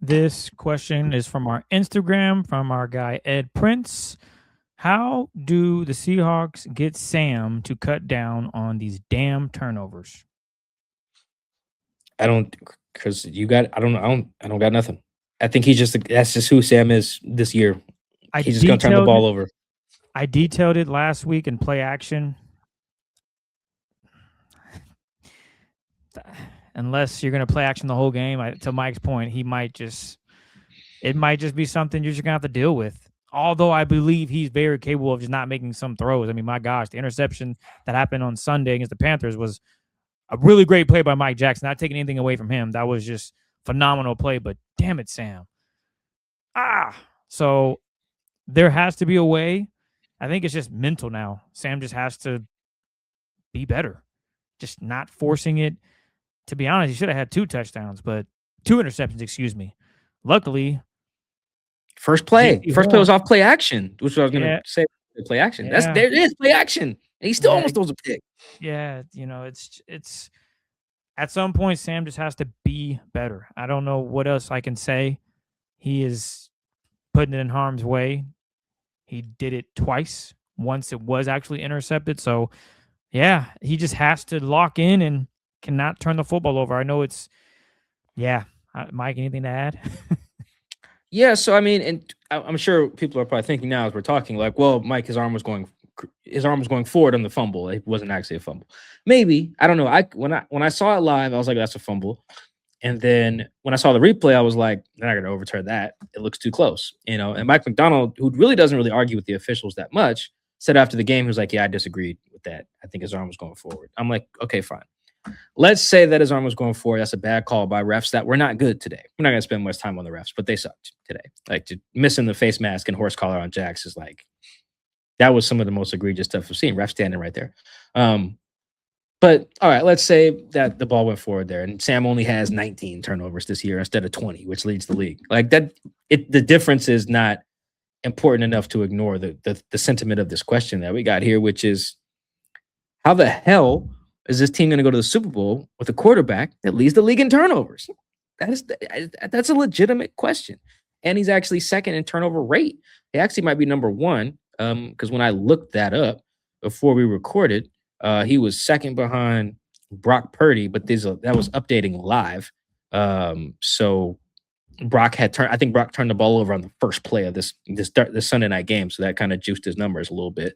This question is from our Instagram, from our guy, Ed Prince. How do the Seahawks get Sam to cut down on these damn turnovers? I don't got nothing. I think that's just who Sam is this year. He's just going to turn the ball over. I detailed it last week in play action. Unless you're going to play action the whole game, to Mike's point, it might just be something you're just going to have to deal with. Although I believe he's very capable of just not making some throws. I mean, my gosh, the interception that happened on Sunday against the Panthers was a really great play by Mike Jackson. Not taking anything away from him. That was just phenomenal play, but damn it, Sam. So there has to be a way. I think it's just mental now. Sam just has to be better. Just not forcing it. To be honest, he should have had 2 touchdowns, but 2 interceptions, excuse me. Luckily, first play was off play action, which I was going to say play action. There it is, play action. And he still almost throws a pick. Yeah, it's at some point Sam just has to be better. I don't know what else I can say. he is putting it in harm's way. He did it twice. Once it was actually intercepted. So, yeah, he just has to lock in and cannot turn the football over. I know it's, yeah. Mike, anything to add? Yeah, so I mean, and I'm sure people are probably thinking now as we're talking, like, well, Mike, his arm was going forward on the fumble. It wasn't actually a fumble. Maybe, I don't know. When I saw it live, I was like, that's a fumble. And then when I saw the replay, I was like, they're not going to overturn that. It looks too close, you know. And Mike McDonald, who really doesn't really argue with the officials that much, said after the game, he was like, yeah, I disagreed with that. I think his arm was going forward. I'm like, okay, fine. Let's say that his arm was going forward. That's a bad call by refs that were not good today. We're not going to spend much time on the refs, but they sucked today. Like, missing the face mask and horse collar on Jax is like, that was some of the most egregious stuff we've seen. Ref standing right there. But all right, let's say that the ball went forward there, and Sam only has 19 turnovers this year instead of 20, which leads the league. Like that, the difference is not important enough to ignore the sentiment of this question that we got here, which is, how the hell is this team going to go to the Super Bowl with a quarterback that leads the league in turnovers? That's a legitimate question, and he's actually second in turnover rate. He actually might be number one, because when I looked that up before we recorded. He was second behind Brock Purdy, but that was updating live. So Brock I think Brock turned the ball over on the first play of this Sunday night game. So that kind of juiced his numbers a little bit.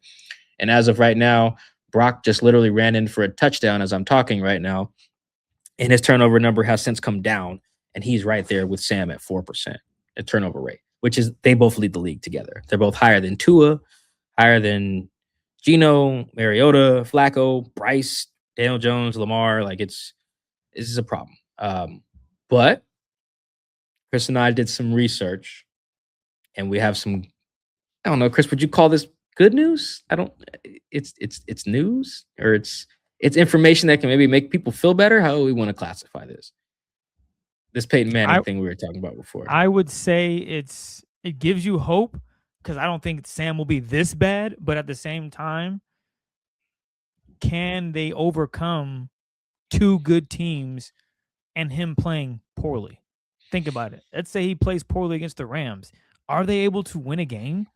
And as of right now, Brock just literally ran in for a touchdown as I'm talking right now. And his turnover number has since come down. And he's right there with Sam at 4% at turnover rate, which is, they both lead the league together. They're both higher than Tua, higher than Gino, Mariota, Flacco, Bryce, Daniel Jones, Lamar. Like, this is a problem. But Chris and I did some research, and we have some, I don't know, Chris, would you call this good news? It's news, or it's information that can maybe make people feel better. How do we want to classify this? This Peyton Manning thing we were talking about before. I would say it gives you hope, because I don't think Sam will be this bad, but at the same time, can they overcome two good teams and him playing poorly? Think about it. Let's say he plays poorly against the Rams. Are they able to win a game?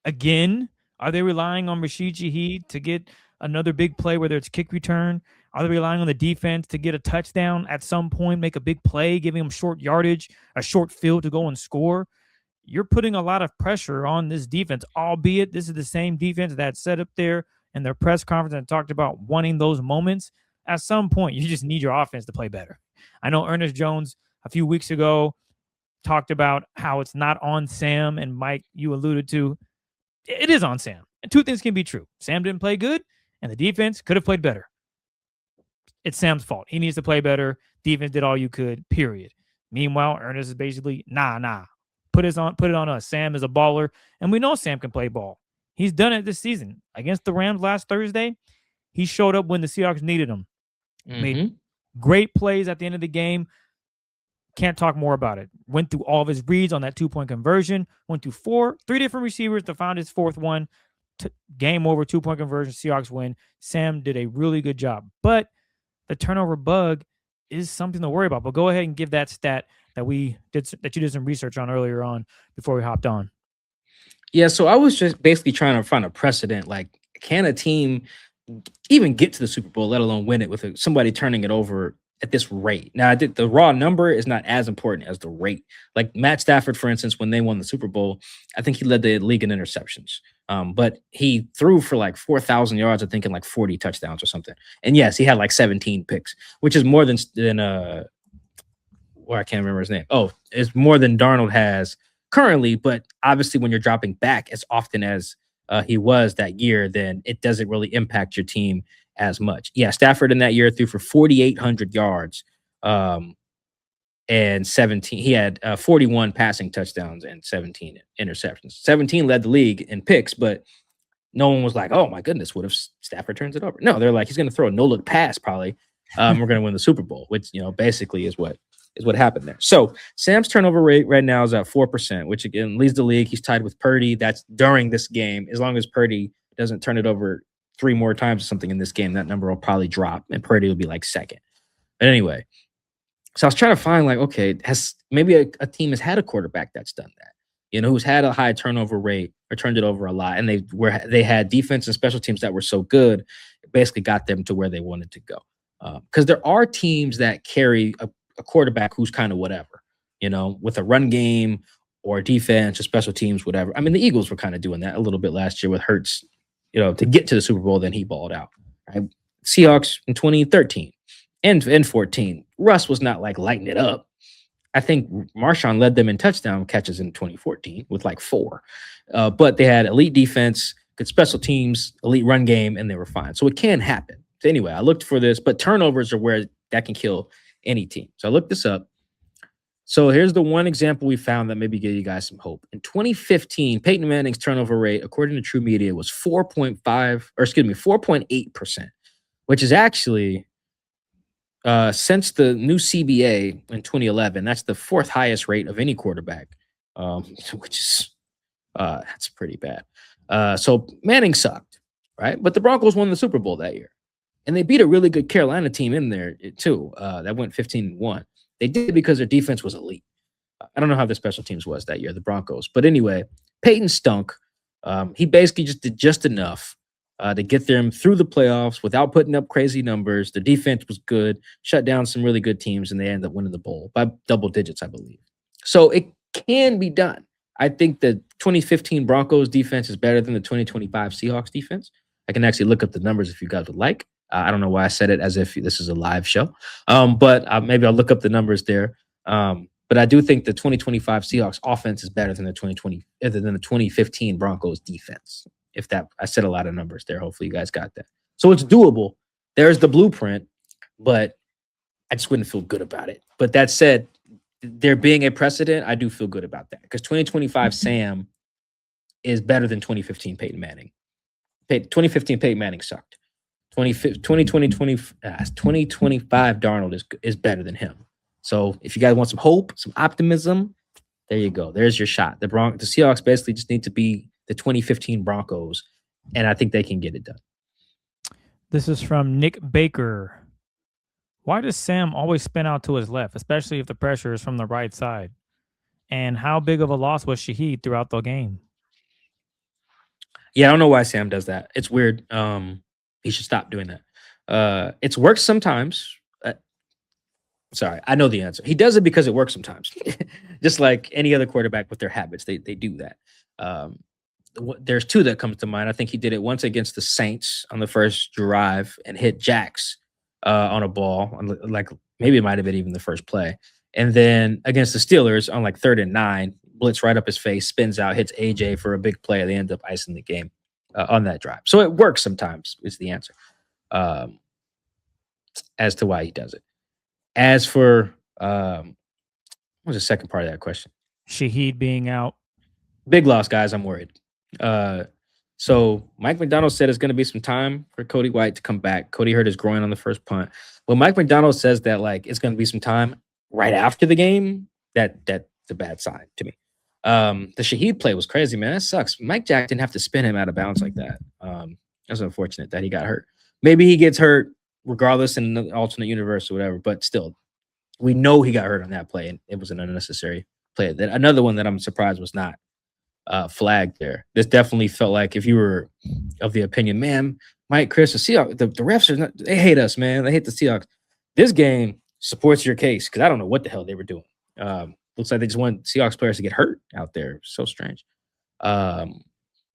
Again, are they relying on Rashid Shaheed to get another big play, whether it's kick return? Are they relying on the defense to get a touchdown at some point, make a big play, giving them short yardage, a short field to go and score? You're putting a lot of pressure on this defense, albeit this is the same defense that set up there in their press conference and talked about wanting those moments. At some point, you just need your offense to play better. I know Ernest Jones a few weeks ago talked about how it's not on Sam, and Mike, you alluded to, it is on Sam. And two things can be true. Sam didn't play good, and the defense could have played better. It's Sam's fault. He needs to play better. Defense did all you could, period. Meanwhile, Ernest is basically, nah. Put it on us. Sam is a baller, and we know Sam can play ball. He's done it this season. Against the Rams last Thursday, he showed up when the Seahawks needed him. Mm-hmm. Made great plays at the end of the game. Can't talk more about it. Went through all of his reads on that 2-point conversion. Went through three different receivers to find his fourth one. Game over, 2-point conversion, Seahawks win. Sam did a really good job. But the turnover bug is something to worry about. But go ahead and give that stat that you did some research on earlier on before we hopped on. Yeah, so I was just basically trying to find a precedent. Like, can a team even get to the Super Bowl, let alone win it, with somebody turning it over at this rate? Now, I think the raw number is not as important as the rate. Like Matt Stafford, for instance, when they won the Super Bowl, I think he led the league in interceptions. But he threw for like 4,000 yards, I think, and like 40 touchdowns or something. And yes, he had like 17 picks, which is more than I can't remember his name. Oh, it's more than Darnold has currently. But obviously, when you're dropping back as often as he was that year, then it doesn't really impact your team as much. Yeah, Stafford in that year threw for 4,800 yards and 17. He had 41 passing touchdowns and 17 interceptions. 17 led the league in picks, but no one was like, oh my goodness, what if Stafford turns it over? No, they're like, he's going to throw a no-look pass probably. We're going to win the Super Bowl, which, basically is what happened there. So Sam's turnover rate right now is at 4%, which again leads the league. He's tied with Purdy. That's during this game. As long as Purdy doesn't turn it over 3 more times or something in this game, that number will probably drop, and Purdy will be like second. But anyway, So I was trying to find like, okay, has maybe a team has had a quarterback that's done that, who's had a high turnover rate or turned it over a lot, and they had defense and special teams that were so good, it basically got them to where they wanted to go. Because there are teams that carry a quarterback who's kind of whatever, with a run game or defense or special teams, whatever. I mean, the Eagles were kind of doing that a little bit last year with Hurts, to get to the Super Bowl. Then he balled out. Right? Seahawks in 2013 and 14. Russ was not like lighting it up. I think Marshawn led them in touchdown catches in 2014 with like 4. But they had elite defense, good special teams, elite run game, and they were fine. So it can happen. So anyway, I looked for this, but turnovers are where that can kill any team. So I looked this up. So here's the one example we found that maybe give you guys some hope. In 2015, Peyton Manning's turnover rate, according to True Media, was 4.8%, which is actually since the new CBA in 2011, that's the 4th highest rate of any quarterback, which is that's pretty bad. So Manning sucked, right? But the Broncos won the Super Bowl that year, and they beat a really good Carolina team in there too. That went 15-1. They did it because their defense was elite. I don't know how the special teams was that year, the Broncos. But anyway, Peyton stunk. He basically just did just enough to get them through the playoffs without putting up crazy numbers. The defense was good, shut down some really good teams, and they ended up winning the bowl by double digits, I believe. So it can be done. I think the 2015 Broncos defense is better than the 2025 Seahawks defense. I can actually look up the numbers if you guys would like. I don't know why I said it as if this is a live show, but maybe I'll look up the numbers there. But I do think the 2025 Seahawks offense is better than the 2015 Broncos defense. I said a lot of numbers there. Hopefully you guys got that. So it's doable. There's the blueprint, but I just wouldn't feel good about it. But that said, there being a precedent, I do feel good about that because 2025 Sam is better than 2015 Peyton Manning. 2015 Peyton Manning sucked. 2025 Darnold is better than him. So if you guys want some hope, some optimism, there you go. There's your shot. The Seahawks basically just need to be the 2015 Broncos, and I think they can get it done. This is from Nick Baker. Why does Sam always spin out to his left, especially if the pressure is from the right side? And how big of a loss was Shaheed throughout the game? Yeah, I don't know why Sam does that. It's weird. He should stop doing that. It's worked sometimes. Sorry, I know the answer. He does it because it works sometimes. Just like any other quarterback with their habits, they do that. There's 2 that comes to mind. I think he did it once against the Saints on the first drive and hit Jax on a ball. Like maybe it might have been even the first play. And then against the Steelers on like 3rd and 9, blitz right up his face, spins out, hits AJ for a big play. They end up icing the game on that drive. So it works sometimes is the answer as to why he does it. As for what was the second part of that question? Shaheed being out. Big loss, guys. I'm worried. So Mike McDonald said it's going to be some time for Cody White to come back. Cody hurt his groin on the first punt. When Mike McDonald says that like it's going to be some time right after the game, that's a bad sign to me. The Shaheed play was crazy, man. That sucks. Mike Jack didn't have to spin him out of bounds like that. That's unfortunate that he got hurt. Maybe he gets hurt regardless in an alternate universe or whatever, but still, we know he got hurt on that play, and it was an unnecessary play. Another one that I'm surprised was not flagged there. This definitely felt like if you were of the opinion, man, Mike, Chris, the Seahawks, the refs are not, they hate us, man. They hate the Seahawks. This game supports your case because I don't know what the hell they were doing. Looks like they just want Seahawks players to get hurt out there. So strange. Then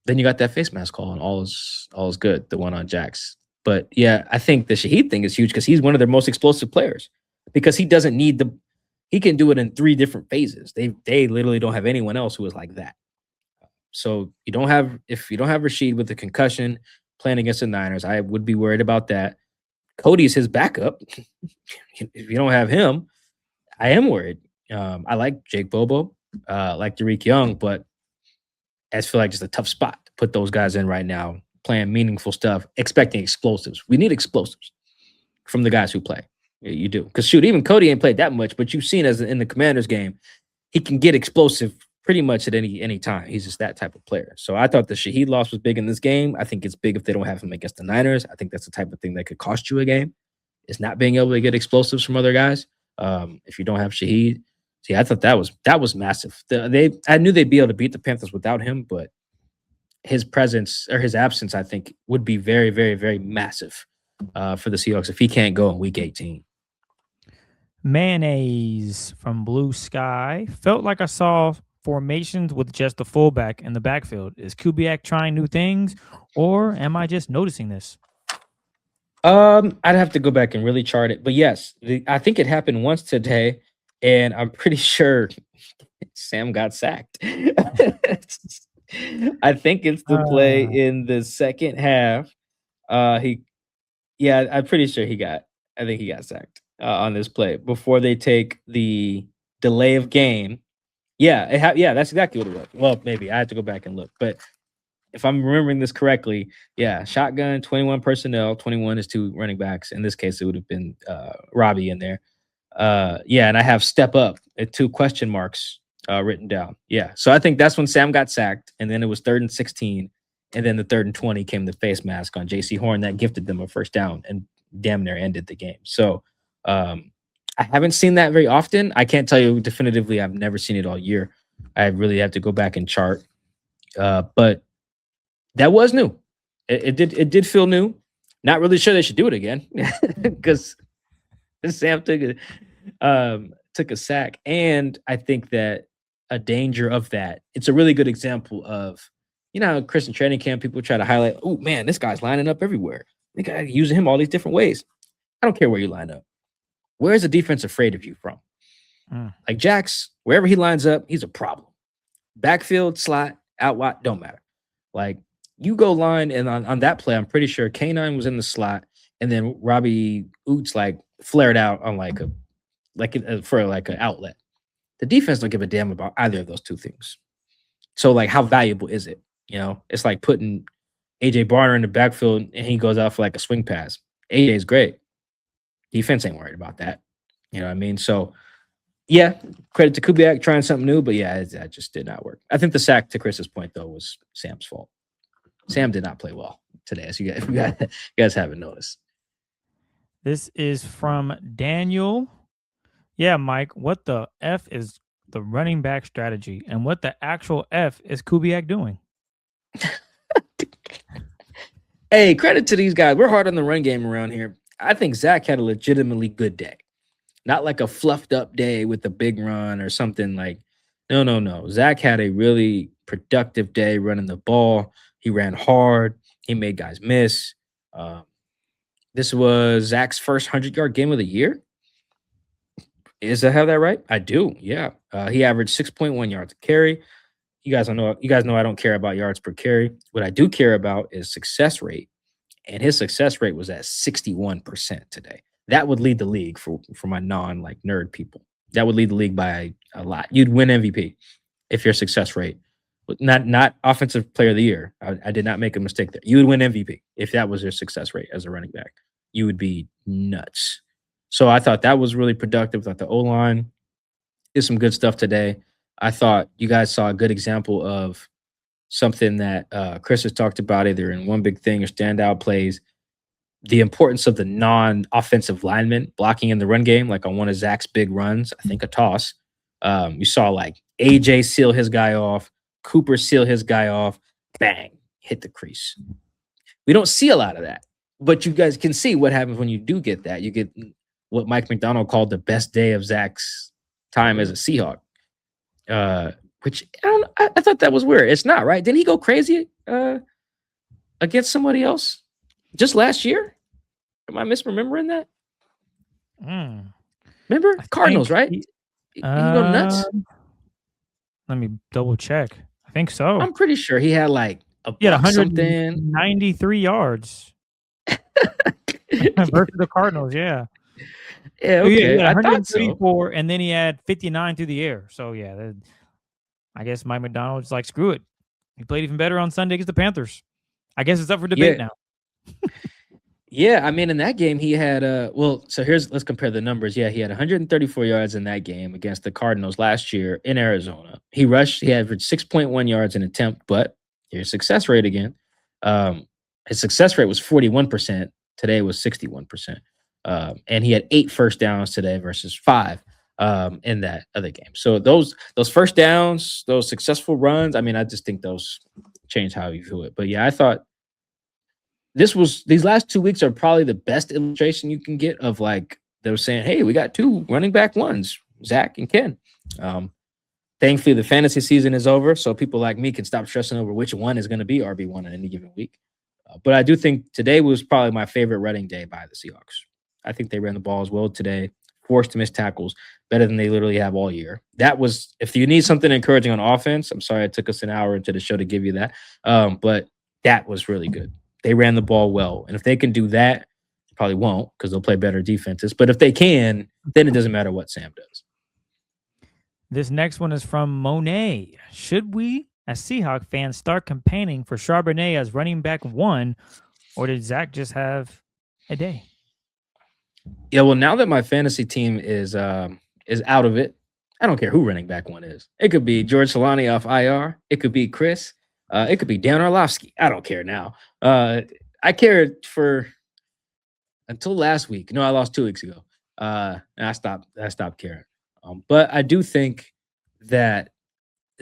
you got that face mask call, and all is good. The one on Jax. But yeah, I think the Shaheed thing is huge because he's one of their most explosive players. Because he doesn't need he can do it in 3 different phases. They literally don't have anyone else who is like that. So if you don't have Rashid with the concussion playing against the Niners, I would be worried about that. Cody's his backup. If you don't have him, I am worried. I like Jake Bobo, like Derek Young, but I just feel like just a tough spot to put those guys in right now, playing meaningful stuff, expecting explosives. We need explosives from the guys who play. You do. Because, shoot, even Cody ain't played that much, but you've seen as in the Commanders game, he can get explosive pretty much at any time. He's just that type of player. So I thought the Shaheed loss was big in this game. I think it's big if they don't have him against the Niners. I think that's the type of thing that could cost you a game, is not being able to get explosives from other guys. If you don't have Shaheed, see, I thought that was massive. I knew they'd be able to beat the Panthers without him, but his presence or his absence, I think, would be very, very, very massive for the Seahawks if he can't go in Week 18. Mayonnaise from Blue Sky. Felt like I saw formations with just the fullback in the backfield. Is Kubiak trying new things, or am I just noticing this? I'd have to go back and really chart it, but yes, I think it happened once today, and I'm pretty sure Sam got sacked. I think it's the play in the second half. I'm pretty sure I think he got sacked on this play before they take the delay of game. Yeah, that's exactly what it was. Well, maybe I have to go back and look, but if I'm remembering this correctly, yeah, shotgun, 21 personnel, 21 is 2 running backs. In this case, it would have been Robbie in there. And I have step up at 2 question marks written down. Yeah, so I think that's when Sam got sacked, and then it was 3rd and 16, and then the 3rd and 20 came the face mask on J.C. Horn that gifted them a first down and damn near ended the game. So I haven't seen that very often. I can't tell you definitively. I've never seen it all year. I really have to go back and chart. But that was new. It did feel new. Not really sure they should do it again because Sam took a sack, and I think that a danger of that. It's a really good example of, Chris in training camp, people try to highlight, oh man, this guy's lining up everywhere. They got using him all these different ways. I don't care where you line up. Where is the defense afraid of you from? Like Jax, wherever he lines up, he's a problem. Backfield, slot, out wide, don't matter. Like, you go line, and on that play, I'm pretty sure K9 was in the slot, and then Robbie Oots flared out on for an outlet. The defense don't give a damn about either of those two things. So how valuable is it? It's like putting AJ Barner in the backfield and he goes out for a swing pass. AJ is great. Defense ain't worried about that. You know what I mean? So yeah, credit to Kubiak trying something new, but yeah, that just did not work. I think the sack, to Chris's point though, was Sam's fault. Sam did not play well today, as you guys haven't noticed. This is from Daniel. Yeah, Mike, what the F is the running back strategy, and what the actual F is Kubiak doing? Hey, credit to these guys. We're hard on the run game around here. I think Zach had a legitimately good day. Not like a fluffed up day with a big run or something no. Zach had a really productive day running the ball. He ran hard. He made guys miss. This was Zach's first 100-yard game of the year. Is I have that right? I do. Yeah. He averaged 6.1 yards a carry. You guys know I don't care about yards per carry. What I do care about is success rate. And his success rate was at 61% today. That would lead the league for my nerd people. That would lead the league by a lot. You'd win MVP if your success rate, not offensive player of the year. I did not make a mistake there. You would win MVP if that was your success rate as a running back. You would be nuts. So I thought that was really productive. I thought the O-line did some good stuff today. I thought you guys saw a good example of something that Chris has talked about either in One Big Thing or standout plays, the importance of the non-offensive linemen blocking in the run game, like on one of Zach's big runs, I think a toss. You saw AJ seal his guy off, Cooper seal his guy off, bang, hit the crease. We don't see a lot of that, but you guys can see what happens when you do get that. You get what Mike McDonald called the best day of Zach's time as a Seahawk, which I thought that was weird. It's not, right? Didn't he go crazy against somebody else just last year? Am I misremembering that? Remember? Cardinals, right? He go nuts? Let me double check. I think so. I'm pretty sure he had a 193 yards versus the Cardinals. Yeah. Yeah, okay. He had I thought so. 134, and then he had 59 through the air. So yeah, I guess Mike McDonald's screw it. He played even better on Sunday against the Panthers. I guess it's up for debate now. Yeah, I mean, in that game, he had let's compare the numbers. Yeah, he had 134 yards in that game against the Cardinals last year in Arizona. He averaged 6.1 yards an attempt, but here's success rate again. His success rate was 41%. Today was 61%. And he had 8 first downs today versus 5 in that other game. So those first downs, those successful runs, I mean, I just think those change how you view it. But yeah, I thought these last 2 weeks are probably the best illustration you can get of like they were saying, hey, we got 2 running back ones, Zach and Ken. Thankfully, the fantasy season is over, so people like me can stop stressing over which one is going to be RB1 in any given week. But I do think today was probably my favorite running day by the Seahawks. I think they ran the ball as well today, forced to miss tackles better than they literally have all year. That was, if you need something encouraging on offense, I'm sorry it took us an hour into the show to give you that, but that was really good. They ran the ball well, and if they can do that, probably won't because they'll play better defenses. But if they can, then it doesn't matter what Sam does. This next one is from Monet. Should we, as Seahawks fans, start campaigning for Charbonnet as running back 1, or did Zach just have a day? Yeah, well, now that my fantasy team is out of it, I don't care who running back 1 is. It could be George Solani off IR. It could be Chris. It could be Dan Orlovsky. I don't care now. I cared for until last week. No, I lost 2 weeks ago. And I stopped caring. But I do think that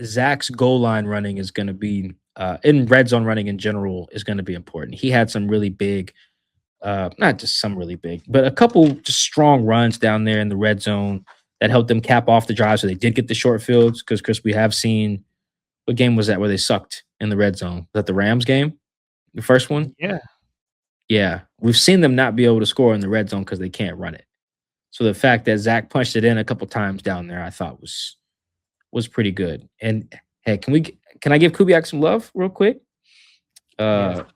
Zach's goal line running is going to be in red zone running in general is going to be important. He had some really big, not just some really big, but a couple just strong runs down there in the red zone that helped them cap off the drive. So they did get the short fields because, Chris, we have seen, what game was that where they sucked in the red zone? Was that the Rams game? The first one? Yeah. Yeah. We've seen them not be able to score in the red zone because they can't run it. So the fact that Zach punched it in a couple times down there, I thought was pretty good. And hey, can I give Kubiak some love real quick? Let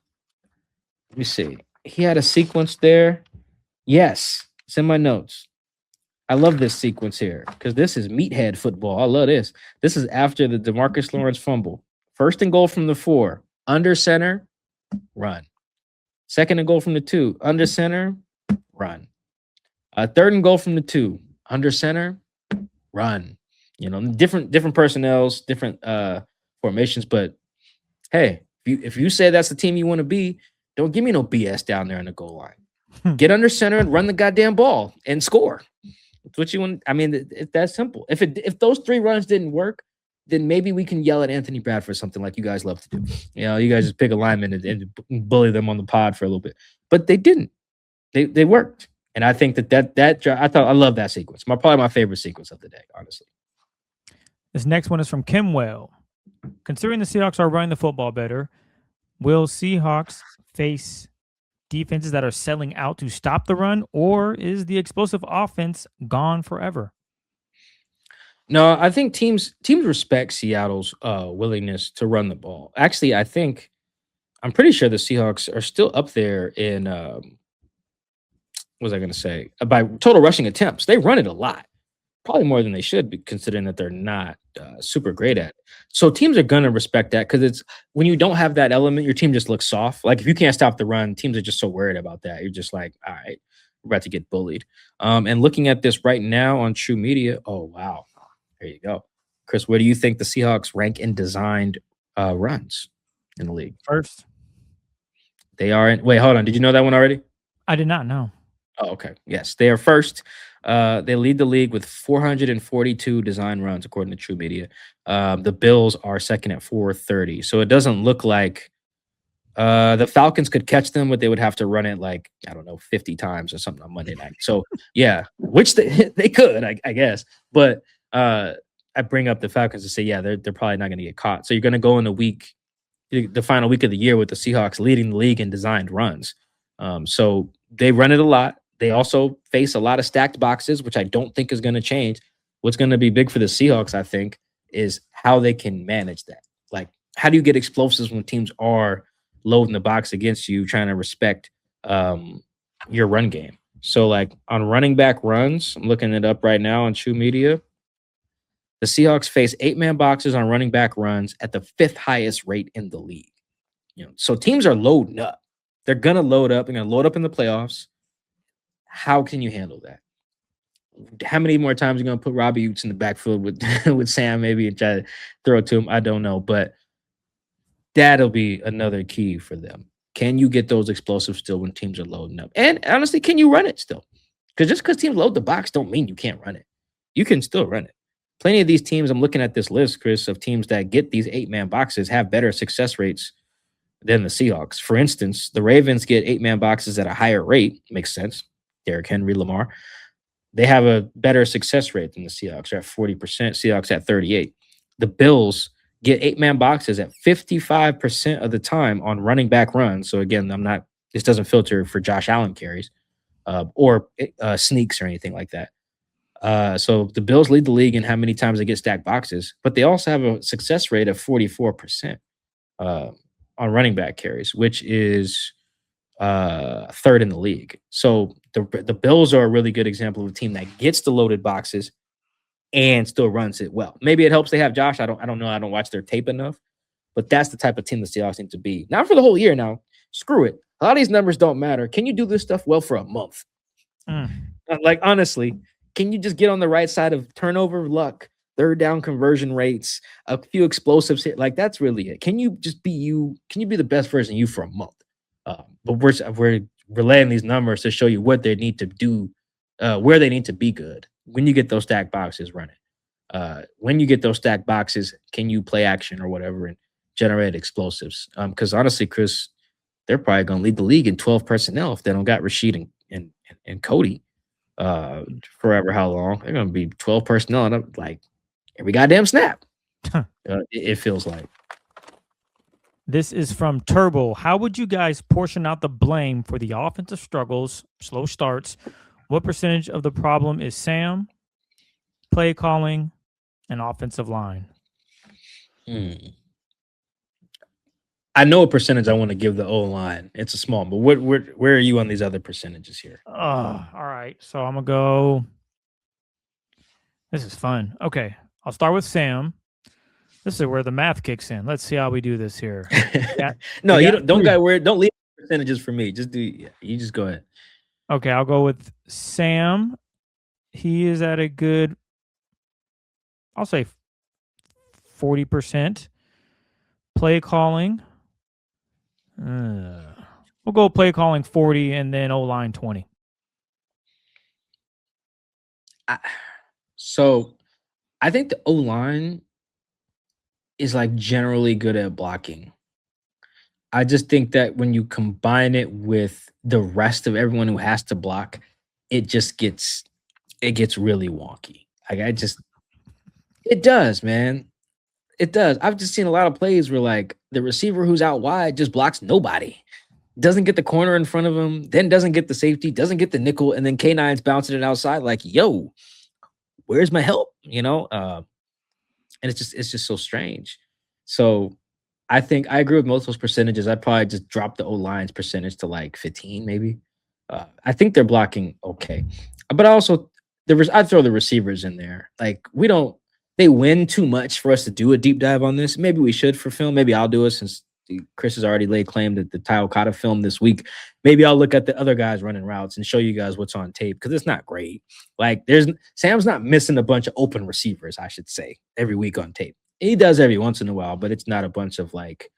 me see. He had a sequence there. Yes, it's in my notes. I love this sequence here because this is meathead football. I love this. This is after the DeMarcus Lawrence fumble. 1st and goal from the 4, under center, run. 2nd and goal from the 2, under center, run. 3rd and goal from the 2, under center, run. You know, different personnels, different formations. But hey, if you say that's the team you want to be, don't give me no BS down there in the goal line. Get under center and run the goddamn ball and score. That's what you want. I mean, it's that simple. If those 3 runs didn't work, then maybe we can yell at Anthony Bradford something like you guys love to do. You know, you guys just pick a lineman and bully them on the pod for a little bit. But they didn't. They worked. And I think I love that sequence. Probably my favorite sequence of the day, honestly. This next one is from Kimwell. Considering the Seahawks are running the football better, will Seahawks face defenses that are selling out to stop the run, or is the explosive offense gone forever? No, I think teams respect Seattle's willingness to run the ball. Actually, I'm pretty sure the Seahawks are still up there in what was I going to say? By total rushing attempts. They run it a lot. Probably more than they should be, considering that they're not super great at it. So teams are going to respect that because it's when you don't have that element, your team just looks soft. Like if you can't stop the run, teams are just so worried about that. You're just like, all right, we're about to get bullied. And looking at this right now on True Media, oh, wow. There you go. Chris, where do you think the Seahawks rank in designed runs in the league? First. They are in. Wait, hold on. Did you know that one already? I did not know. Oh, okay. Yes, they are first. They lead the league with 442 design runs, according to True Media. The Bills are second at 430. So it doesn't look like the Falcons could catch them, but they would have to run it like, I don't know, 50 times or something on Monday night. So, yeah, which they could, I guess. But I bring up the Falcons to say, yeah, they're probably not going to get caught. So you're going to go in the final week of the year with the Seahawks leading the league in designed runs. So they run it a lot. They also face a lot of stacked boxes, which I don't think is going to change. What's going to be big for the Seahawks, I think, is how they can manage that. Like, how do you get explosives when teams are loading the box against you, trying to respect your run game? So, like, on running back runs, I'm looking it up right now on True Media. The Seahawks face 8-man boxes on running back runs at the 5th highest rate in the league. You know, so teams are loading up. They're going to load up. They're going to load up in the playoffs. How can you handle that? How many more times are you going to put Robbie Utes in the backfield with Sam maybe and try to throw it to him? I don't know. But that'll be another key for them. Can you get those explosives still when teams are loading up? And honestly, can you run it still? Because just because teams load the box don't mean you can't run it. You can still run it. Plenty of these teams, I'm looking at this list, Chris, of teams that get these 8-man boxes have better success rates than the Seahawks. For instance, the Ravens get 8-man boxes at a higher rate. Makes sense. Derrick Henry, Lamar. They have a better success rate than the Seahawks. They're at 40%. Seahawks at 38%. The Bills get 8-man boxes at 55% of the time on running back runs. So again, this doesn't filter for Josh Allen carries or sneaks or anything like that. So the Bills lead the league in how many times they get stacked boxes, but they also have a success rate of 44% on running back carries, which is third in the league. So the Bills are a really good example of a team that gets the loaded boxes and still runs it well. Maybe it helps they have Josh. I don't know. I don't watch their tape enough, but that's the type of team the Seahawks need to be. Not for the whole year now. Screw it. A lot of these numbers don't matter. Can you do this stuff well for a month? Like, honestly, can you just get on the right side of turnover luck, third down conversion rates, a few explosives hit? Like, that's really it. Can you just be you? Can you be the best version of you for a month? But we're relaying these numbers to show you what they need to do, where they need to be good. When you get those stacked boxes, run it. When you get those stacked boxes, can you play action or whatever and generate explosives? Because honestly, Chris, they're probably going to lead the league in 12 personnel if they don't got Rashid and Cody forever. How long? They're going to be 12 personnel and like every goddamn snap. It feels like. This is from Turbo. How would you guys portion out the blame for the offensive struggles, slow starts? What percentage of the problem is Sam, play calling, and offensive line? I know a percentage I want to give the O-line. It's a small, but where are you on these other percentages here? All right. So I'm going to go. This is fun. Okay. I'll start with Sam. This is where the math kicks in. Let's see how we do this here. No, you don't leave percentages for me. You just go ahead. Okay, I'll go with Sam. He is at a good, I'll say 40%. Play calling. We'll go play calling 40 and then O-line 20. So I think the O-line is like generally good at blocking. I just think that when you combine it with the rest of everyone who has to block, it gets really wonky. It does, man. It does. I've just seen a lot of plays where like the receiver who's out wide just blocks nobody. Doesn't get the corner in front of him, then doesn't get the safety, doesn't get the nickel, and then K9's bouncing it outside like, yo, where's my help? And it's just so strange. So I think I agree with most of those percentages. I'd probably just drop the O-line's percentage to like 15, maybe. I think they're blocking okay. But also, I'd throw the receivers in there. Like, they win too much for us to do a deep dive on this. Maybe we should for film. Maybe I'll do it since Chris has already laid claim to the Ty Okada film this week. Maybe I'll look at the other guys running routes and show you guys what's on tape because it's not great. Like, Sam's not missing a bunch of open receivers, I should say, every week on tape. He does every once in a while, but it's not a bunch of like,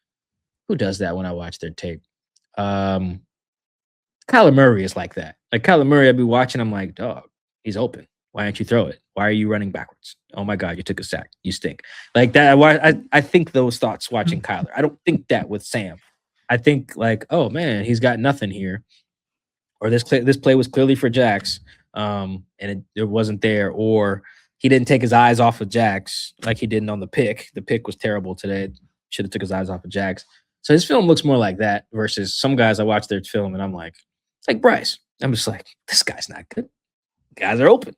who does that when I watch their tape? Kyler Murray is like that. Like Kyler Murray, I'd be watching, I'm like, dog, he's open. Why don't you throw it? Why are you running backwards? Oh my God, you took a sack. You stink. Like that. I think those thoughts watching Kyler. I don't think that with Sam. I think like, oh man, he's got nothing here. Or this play was clearly for Jax, and it wasn't there. Or he didn't take his eyes off of Jax like he didn't on the pick. The pick was terrible today. Should have took his eyes off of Jax. So his film looks more like that versus some guys I watch their film and I'm like, it's like Bryce. I'm just like, this guy's not good. Guys are open.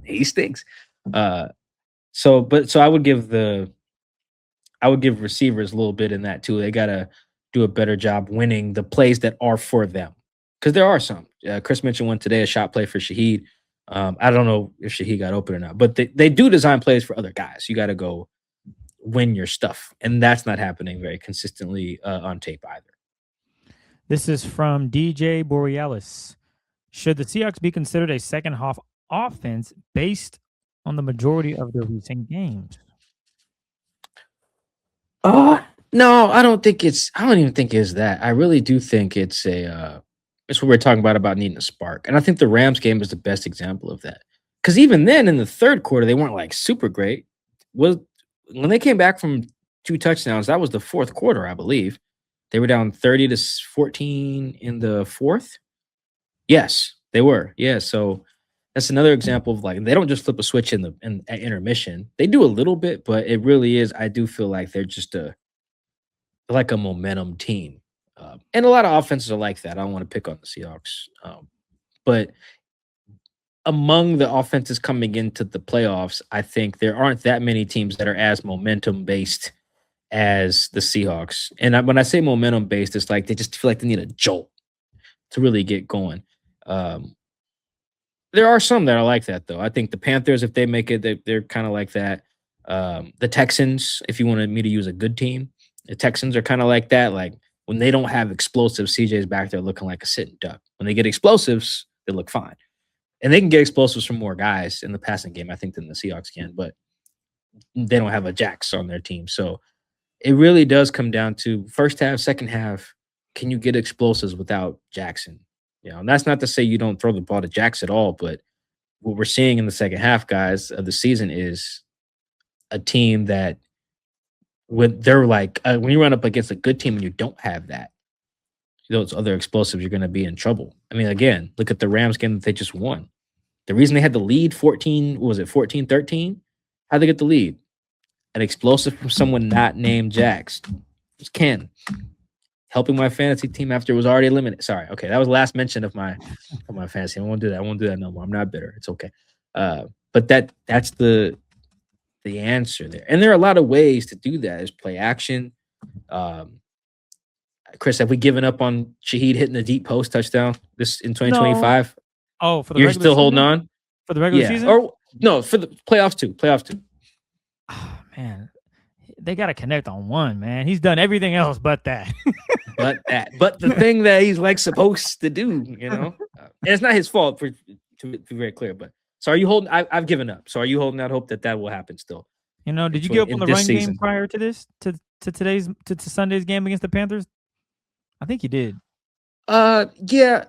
He stinks. So I would give receivers a little bit in that too. They gotta do a better job winning the plays that are for them. Because there are some. Chris mentioned one today, a shot play for Shaheed. I don't know if Shaheed got open or not, but they do design plays for other guys. You got to go win your stuff. And that's not happening very consistently on tape either. This is from DJ Borealis. Should the Seahawks be considered a second half offense based on the majority of their recent games? No, I don't think it's. I don't even think it's that. I really do think it's a. It's what we're talking about needing a spark, and I think the Rams game is the best example of that. Because even then, in the third quarter, they weren't like super great. Was when they came back from 2 touchdowns, that was the fourth quarter, I believe. They were down 30-14 in the fourth. Yes, they were. Yeah, so that's another example of like they don't just flip a switch at intermission. They do a little bit, but it really is. I do feel like they're just a momentum team. And a lot of offenses are like that. I don't want to pick on the Seahawks. But among the offenses coming into the playoffs, I think there aren't that many teams that are as momentum based as the Seahawks. And when I say momentum based, it's like they just feel like they need a jolt to really get going. Um, there are some that are like that, though. I think the Panthers, if they make it, they're kind of like that. The Texans, if you wanted me to use a good team, the Texans are kind of like that. Like when they don't have explosives, CJ's back there looking like a sitting duck. When they get explosives, they look fine. And they can get explosives from more guys in the passing game, I think, than the Seahawks can, but they don't have a Jax on their team. So it really does come down to first half, second half. Can you get explosives without Jackson? And that's not to say you don't throw the ball to Jax at all, but what we're seeing in the second half, guys, of the season is a team that they're like when you run up against a good team and you don't have that, those other explosives, you're going to be in trouble. I mean, again, look at the Rams game that they just won. The reason they had the lead 14-13? How'd they get the lead? An explosive from someone not named Jax. It was Ken helping my fantasy team after it was already eliminated. Sorry. Okay. That was the last mention of my fantasy. I won't do that. I won't do that no more. I'm not bitter. It's okay. But that's the answer there. And there are a lot of ways to do that. Is play action. Chris, have we given up on Shaheed hitting the deep post touchdown this in 2025? Oh, for the You're regular still season? holding on? For the regular season? Or no, for the playoffs too. Oh, man, they got to connect on one, man. He's done everything else but that. But the thing that he's like supposed to do, and it's not his fault to be very clear. But so are you holding? I've given up. So are you holding out hope that will happen still? Did you give up on the run game prior to this to Sunday's game against the Panthers? I think you did. Yeah,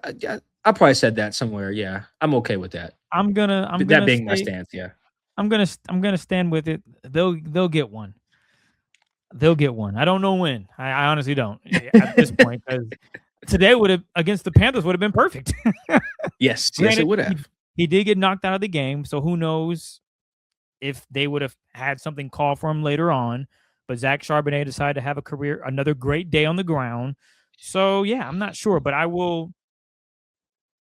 I probably said that somewhere. Yeah, I'm okay with that. I'm gonna that being my stance. Yeah, I'm gonna stand with it. They'll get one. They'll get one. I don't know when. I honestly don't at this point, because today would have against the Panthers would have been perfect. yes, it would have. He did get knocked out of the game, so who knows if they would have had something called for him later on. But Zach Charbonnet decided to have another great day on the ground. So yeah, I'm not sure, but I will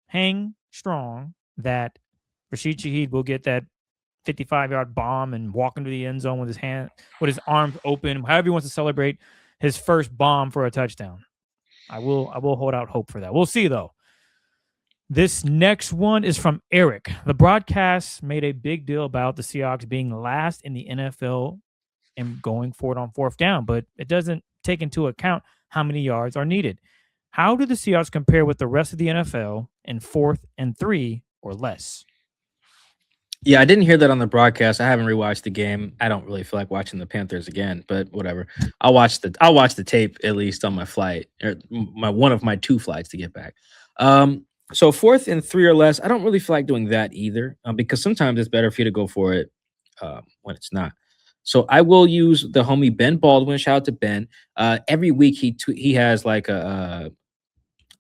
hang strong that Rashid Shaheed will get that 55-yard bomb and walk into the end zone with his arms open, however he wants to celebrate his first bomb for a touchdown. I will hold out hope for that. We'll see though. This next one is from Eric. The broadcast made a big deal about the Seahawks being last in the NFL and going for it on fourth down, but it doesn't take into account how many yards are needed. How do the Seahawks compare with the rest of the NFL in 4th and 3 or less? Yeah, I didn't hear that on the broadcast. I haven't rewatched the game. I don't really feel like watching the Panthers again, but whatever. I'll watch the tape at least on my flight, or one of my 2 flights to get back. So 4th and 3 or less, I don't really feel like doing that either, because sometimes it's better for you to go for it when it's not. So I will use the homie Ben Baldwin. Shout out to Ben. Every week he has like a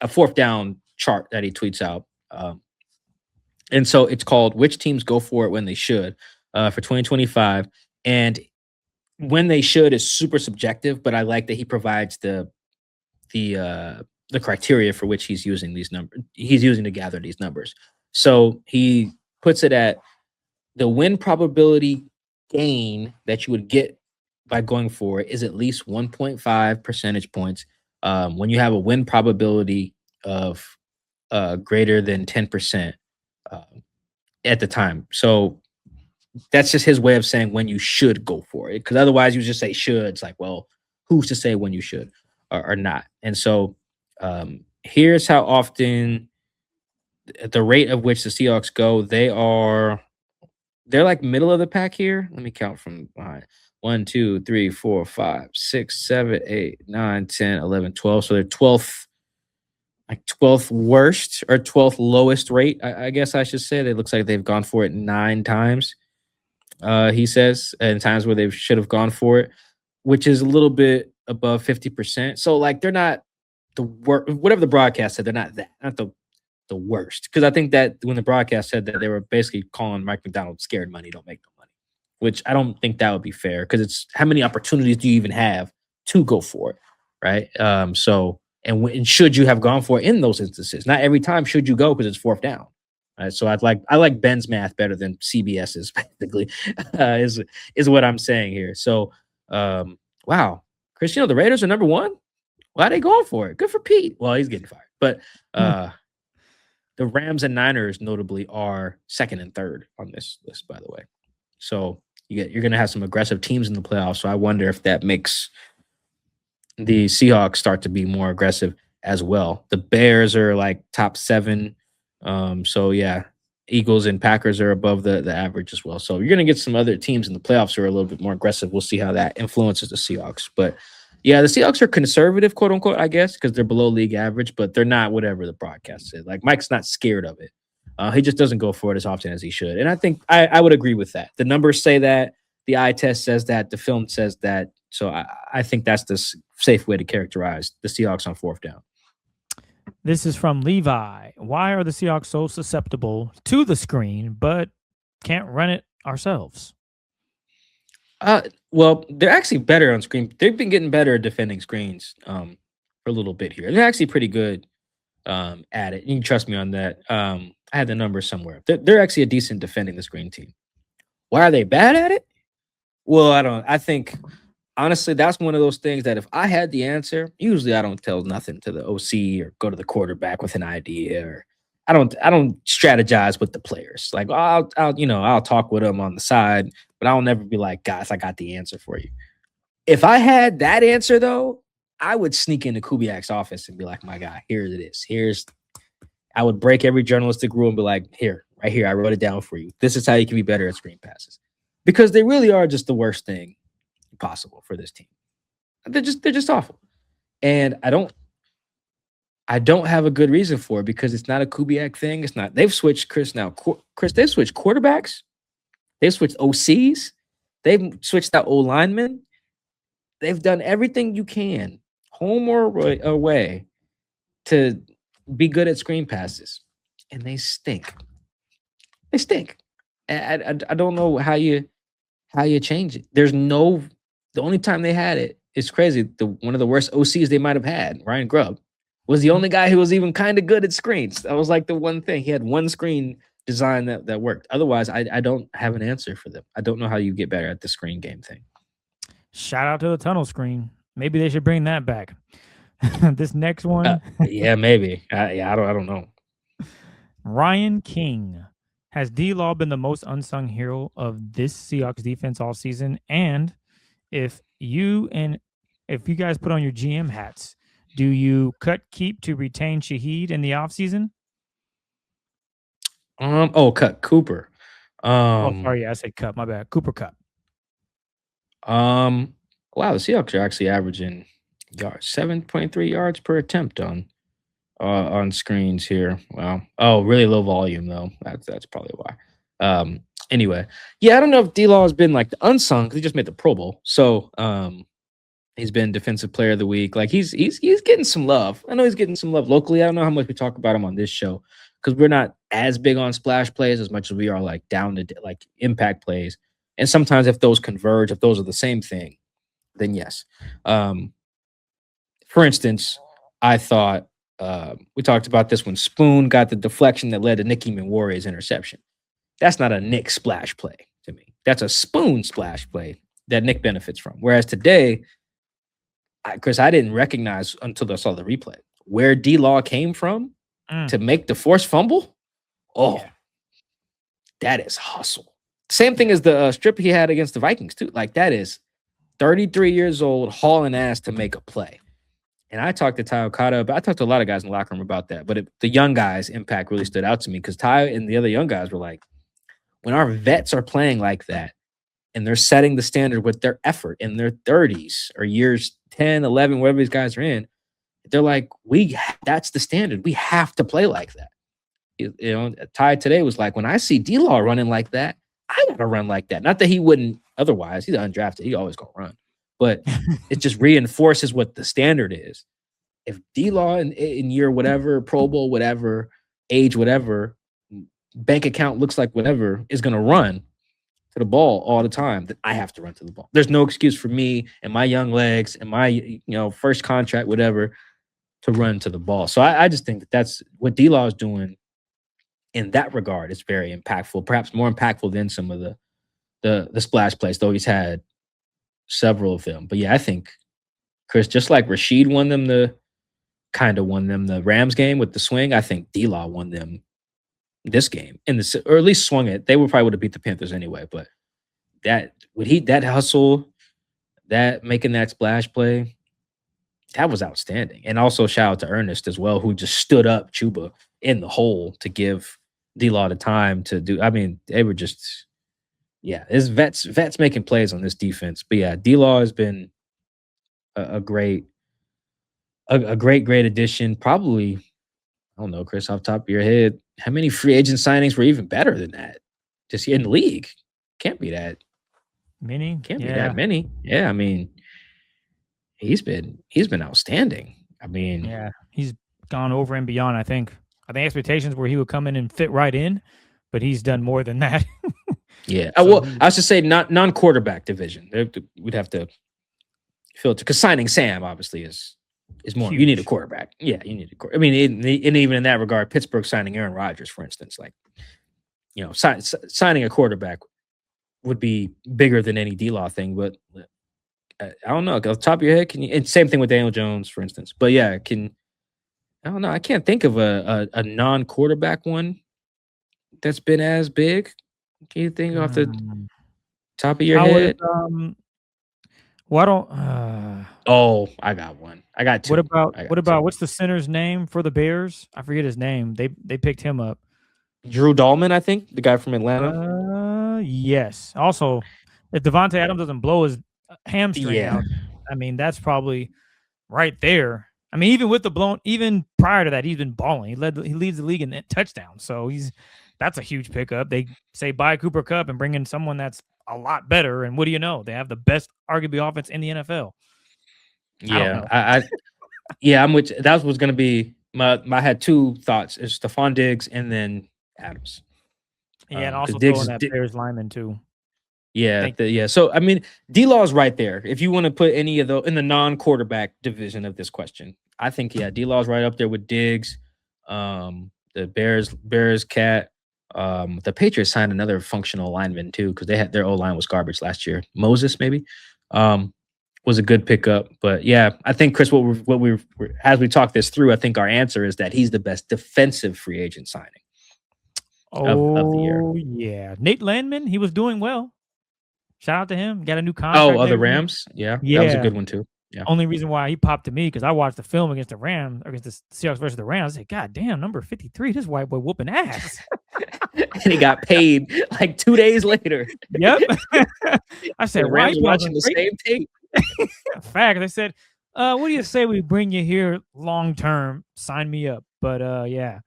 4th down chart that he tweets out. And so it's called "Which Teams Go For It When They Should" for 2025. And when they should is super subjective, but I like that he provides the criteria for which he's using these numbers. He's using to gather these numbers. So he puts it at the win probability gain that you would get by going for it is at least 1.5 percentage points when you have a win probability of greater than 10% at the time. So that's just his way of saying when you should go for it, because otherwise you just say should. It's like, well, who's to say when you should or not? And so here's how often, at the rate of which the Seahawks go, they're like middle of the pack here. Let me count from behind. 1, 2, 3, 4, 5, 6, 7, 8, 9, 10, 11, 12. So they're 12th worst or 12th lowest rate. I guess I should say. It looks like they've gone for it 9 times. He says, and times where they should have gone for it, which is a little bit above 50%. So like they're not the worst. Whatever the broadcast said, they're not the worst. Because I think that when the broadcast said that, they were basically calling Mike McDonald scared money, don't make no money, which I don't think that would be fair, because it's how many opportunities do you even have to go for it, right? And should you have gone for it in those instances? Not every time should you go because it's 4th down. Right, so I like Ben's math better than CBS's, basically, is what I'm saying here. So, wow, Chris, the Raiders are number 1. Why are they going for it? Good for Pete. Well, he's getting fired, but the Rams and Niners notably are 2nd and 3rd on this list, by the way. So you're going to have some aggressive teams in the playoffs. So I wonder if that makes the Seahawks start to be more aggressive as well. The Bears are like top 7. So yeah, Eagles and Packers are above the average as well. So you're going to get some other teams in the playoffs who are a little bit more aggressive. We'll see how that influences the Seahawks. But yeah, the Seahawks are conservative, quote unquote, I guess, because they're below league average, but they're not whatever the broadcast said. Like Mike's not scared of it. He just doesn't go for it as often as he should. And I think I would agree with that. The numbers say that. The eye test says that. The film says that. So I think that's the safe way to characterize the Seahawks on 4th down. This is from Levi. Why are the Seahawks so susceptible to the screen, but can't run it ourselves? Well, they're actually better on screen. They've been getting better at defending screens for a little bit here. They're actually pretty good at it. You can trust me on that. I had the numbers somewhere. They're actually a decent defending the screen team. Why are they bad at it? Well, I think honestly, that's one of those things that if I had the answer, usually I don't tell nothing to the OC or go to the quarterback with an idea, or I don't strategize with the players. Like I'll talk with them on the side, but I'll never be like, guys, I got the answer for you. If I had that answer though, I would sneak into Kubiak's office and be like, my guy, here it is. I would break every journalistic rule and be like, right here, I wrote it down for you. This is how you can be better at screen passes. Because they really are just the worst thing possible for this team. They're just awful. And I don't have a good reason for it, because it's not a Kubiak thing. It's not. They've switched Chris, they've switched quarterbacks. They've switched OCs. They've switched out O-linemen. They've done everything you can, home or away, to be good at screen passes. And they stink. They stink. I don't know how you change it. The only time they had it, it's crazy. One of the worst OCs they might have had, Ryan Grubb, was the only guy who was even kind of good at screens. That was like the one thing. He had one screen design that worked. Otherwise, I don't have an answer for them. I don't know how you get better at the screen game thing. Shout out to the tunnel screen. Maybe they should bring that back. This next one. Yeah, maybe. I don't know. Ryan King. Has D-Law been the most unsung hero of this Seahawks defense all season? And if you guys put on your GM hats, do you keep to retain Shaheed in the offseason? Cut Cooper. Sorry, I said cut. My bad. Cooper Kupp. Wow, the Seahawks are actually averaging 7.3 yards per attempt on screens here. Wow. Oh, really low volume though. That's probably why. Anyway, yeah, I don't know if D-Law has been like the unsung, because he just made the Pro Bowl. So he's been Defensive Player of the Week. Like he's getting some love. I know he's getting some love locally. I don't know how much we talk about him on this show, because we're not as big on splash plays as much as we are like down to like impact plays. And sometimes if those converge, if those are the same thing, then yes. For instance, I thought we talked about this when Spoon got the deflection that led to Nicky Menware's interception. That's not a Nick splash play to me. That's a Spoon splash play that Nick benefits from. Whereas today, Chris, I didn't recognize until I saw the replay where D-Law came from to make the forced fumble. Oh, yeah. That is hustle. Same thing as the strip he had against the Vikings too. Like that is 33 years old, hauling ass to make a play. And I talked to Ty Okada, but I talked to a lot of guys in the locker room about that. But the young guys' impact really stood out to me, because Ty and the other young guys were like, when our vets are playing like that, and they're setting the standard with their effort in their 30s or years 10, 11, whatever these guys are in. They're like, that's the standard. We have to play like that. You know, Ty today was like, when I see D-Law running like that, I gotta run like that. Not that he wouldn't otherwise. He's undrafted. He always gonna run. But it just reinforces what the standard is. If D-Law in year whatever, Pro Bowl, whatever, age, whatever, bank account looks like whatever, is gonna run to the ball all the time, then I have to run to the ball. There's no excuse for me and my young legs and my first contract, whatever, to run to the ball. So I just think that's what D-Law is doing in that regard. It's very impactful, perhaps more impactful than some of the splash plays, though he's had several of them. But yeah, I think, Chris, just like Rashid won them the Rams game with the swing, I think D-Law won them this game or at least swung it. They would probably have beat the Panthers anyway, but that hustle, that making that splash play, that was outstanding. And also shout out to Ernest as well, who just stood up Chuba in the hole to give D-Law the time to do. I mean, they were just, it's vets making plays on this defense. But yeah, D-Law has been a great addition. Probably, I don't know, Chris, off the top of your head, how many free agent signings were even better than that? Just in the league. Can't be that many. Can't be that many. Yeah, I mean, he's been outstanding. I mean, yeah, he's gone over and beyond. I think expectations were he would come in and fit right in, but he's done more than that. Yeah. So I was just saying, not non-quarterback division. We'd have to filter, because signing Sam obviously is more. Huge. You need a quarterback. Yeah, you need a quarterback. I mean, and even in that regard, Pittsburgh signing Aaron Rodgers, for instance, like, signing a quarterback would be bigger than any D-Law thing. But I don't know. Off the top of your head, can you? And same thing with Daniel Jones, for instance. But yeah, I don't know. I can't think of a non-quarterback one that's been as big. Can you think off the top of your head? Why don't? I got one. I got two. What about what's the center's name for the Bears? I forget his name. They picked him up. Drew Dahlman, I think, the guy from Atlanta. Yes. Also, if Devontae Adams doesn't blow his hamstring out, I mean, that's probably right there. I mean, even prior to that, he's been balling. He leads the league in touchdowns. So that's a huge pickup. They say buy Cooper Kupp and bring in someone that's a lot better. And what do you know? They have the best arguably offense in the NFL. Yeah, I'm with you. That was going to be I had two thoughts. It's Stephon Diggs and then Adams. Yeah, and also throwing that Bears lineman too. Yeah, So I mean, D-Law is right there. If you want to put any of those in the non-quarterback division of this question, I think D-Law is right up there with Diggs. The Bears cat. The Patriots signed another functional lineman too, because their O-line was garbage last year. Moses maybe was a good pickup, but yeah, I think, Chris, what we as we talk this through, I think our answer is that he's the best defensive free agent signing of the year. Yeah, Nate Landman, he was doing well. Shout out to him. Got a new contract. The Rams. Yeah, that was a good one too. Yeah. Only reason why he popped to me because I watched the film against the Rams, against the Seahawks versus the Rams. I said, God damn, number 53, this white boy whooping ass. And he got paid like 2 days later. Yep. I said, the Rams watching the same tape. Fact. They said, what do you say we bring you here long term? Sign me up. But yeah.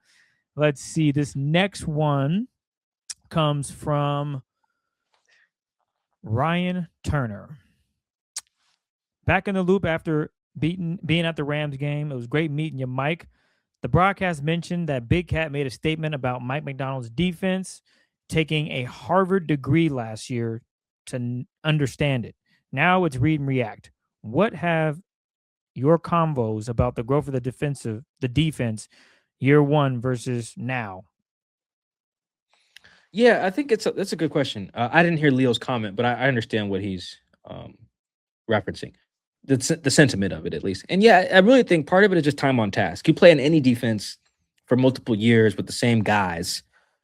Let's see. This next one comes from Ryan Turner. Back in the loop after being at the Rams game. It was great meeting you, Mike. The broadcast mentioned that Big Cat made a statement about Mike McDonald's defense taking a Harvard degree last year to understand it. Now it's read and react. What have your convos about the growth of the defense year one versus now? Yeah, I think that's a good question. I didn't hear Leo's comment, but I understand what he's referencing. The sentiment of it, at least. And yeah, I really think part of it is just time on task. You play in any defense for multiple years with the same guys,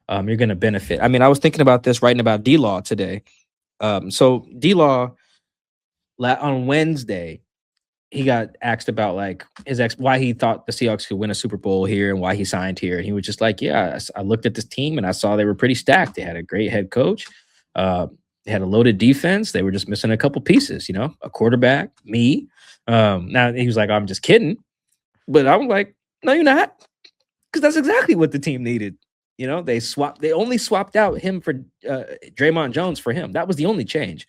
you're going to benefit. I mean, I was thinking about this, writing about D-Law today. So D-Law, on Wednesday, he got asked about like why he thought the Seahawks could win a Super Bowl here and why he signed here. And he was just like, yeah, I looked at this team and I saw they were pretty stacked. They had a great head coach. They had a loaded defense. They were just missing a couple pieces, a quarterback, me. Now he was like, I'm just kidding. But I was like, no, you're not. Because that's exactly what the team needed. They only swapped out him for Draymond Jones for him. That was the only change.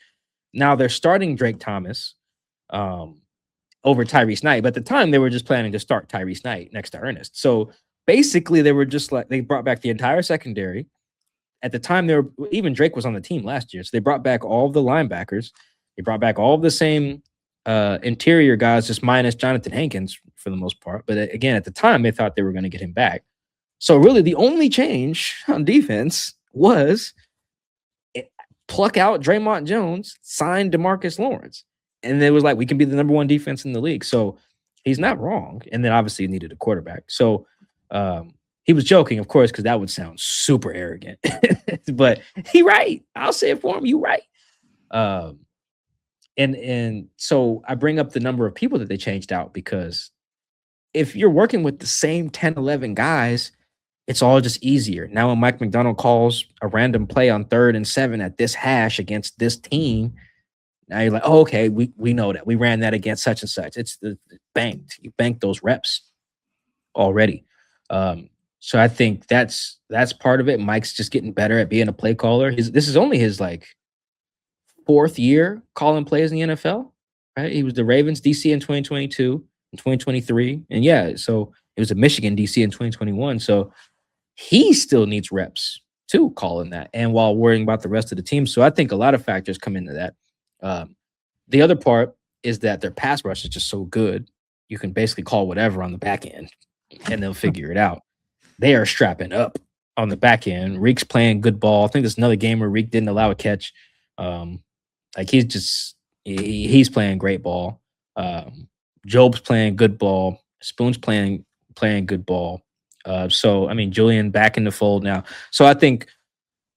Now they're starting Drake Thomas over Tyrese Knight. But at the time, they were just planning to start Tyrese Knight next to Ernest. So basically, they were just like, they brought back the entire secondary. At the time, even Drake was on the team last year. So they brought back all of the linebackers. They brought back all of the same interior guys, just minus Jonathan Hankins for the most part. But again, at the time, they thought they were going to get him back. So really, the only change on defense was pluck out Draymond Jones, sign DeMarcus Lawrence. And it was like, we can be the number one defense in the league. So he's not wrong. And then obviously he needed a quarterback. So he was joking, of course, because that would sound super arrogant. But he right. I'll say it for him. You right. And so I bring up the number of people that they changed out, because if you're working with the same 10, 11 guys, it's all just easier. Now when Mike McDonald calls a random play on 3rd and 7 at this hash against this team, now you're like, oh, okay, we know that. We ran that against such and such. It's banked. You banked those reps already. So I think that's part of it. Mike's just getting better at being a play caller. This is only his 4th year calling plays in the NFL, right? He was the Ravens DC in 2022 and 2023. And so it was a Michigan DC in 2021. So he still needs reps too, calling that, and while worrying about the rest of the team. So I think a lot of factors come into that. The other part is that their pass rush is just so good. You can basically call whatever on the back end and they'll figure it out. They are strapping up on the back end. Reek's playing good ball. I think there's another game where Reek didn't allow a catch. He's playing great ball. Job's playing good ball. Spoon's playing good ball. So I mean, Julian back in the fold now. So I think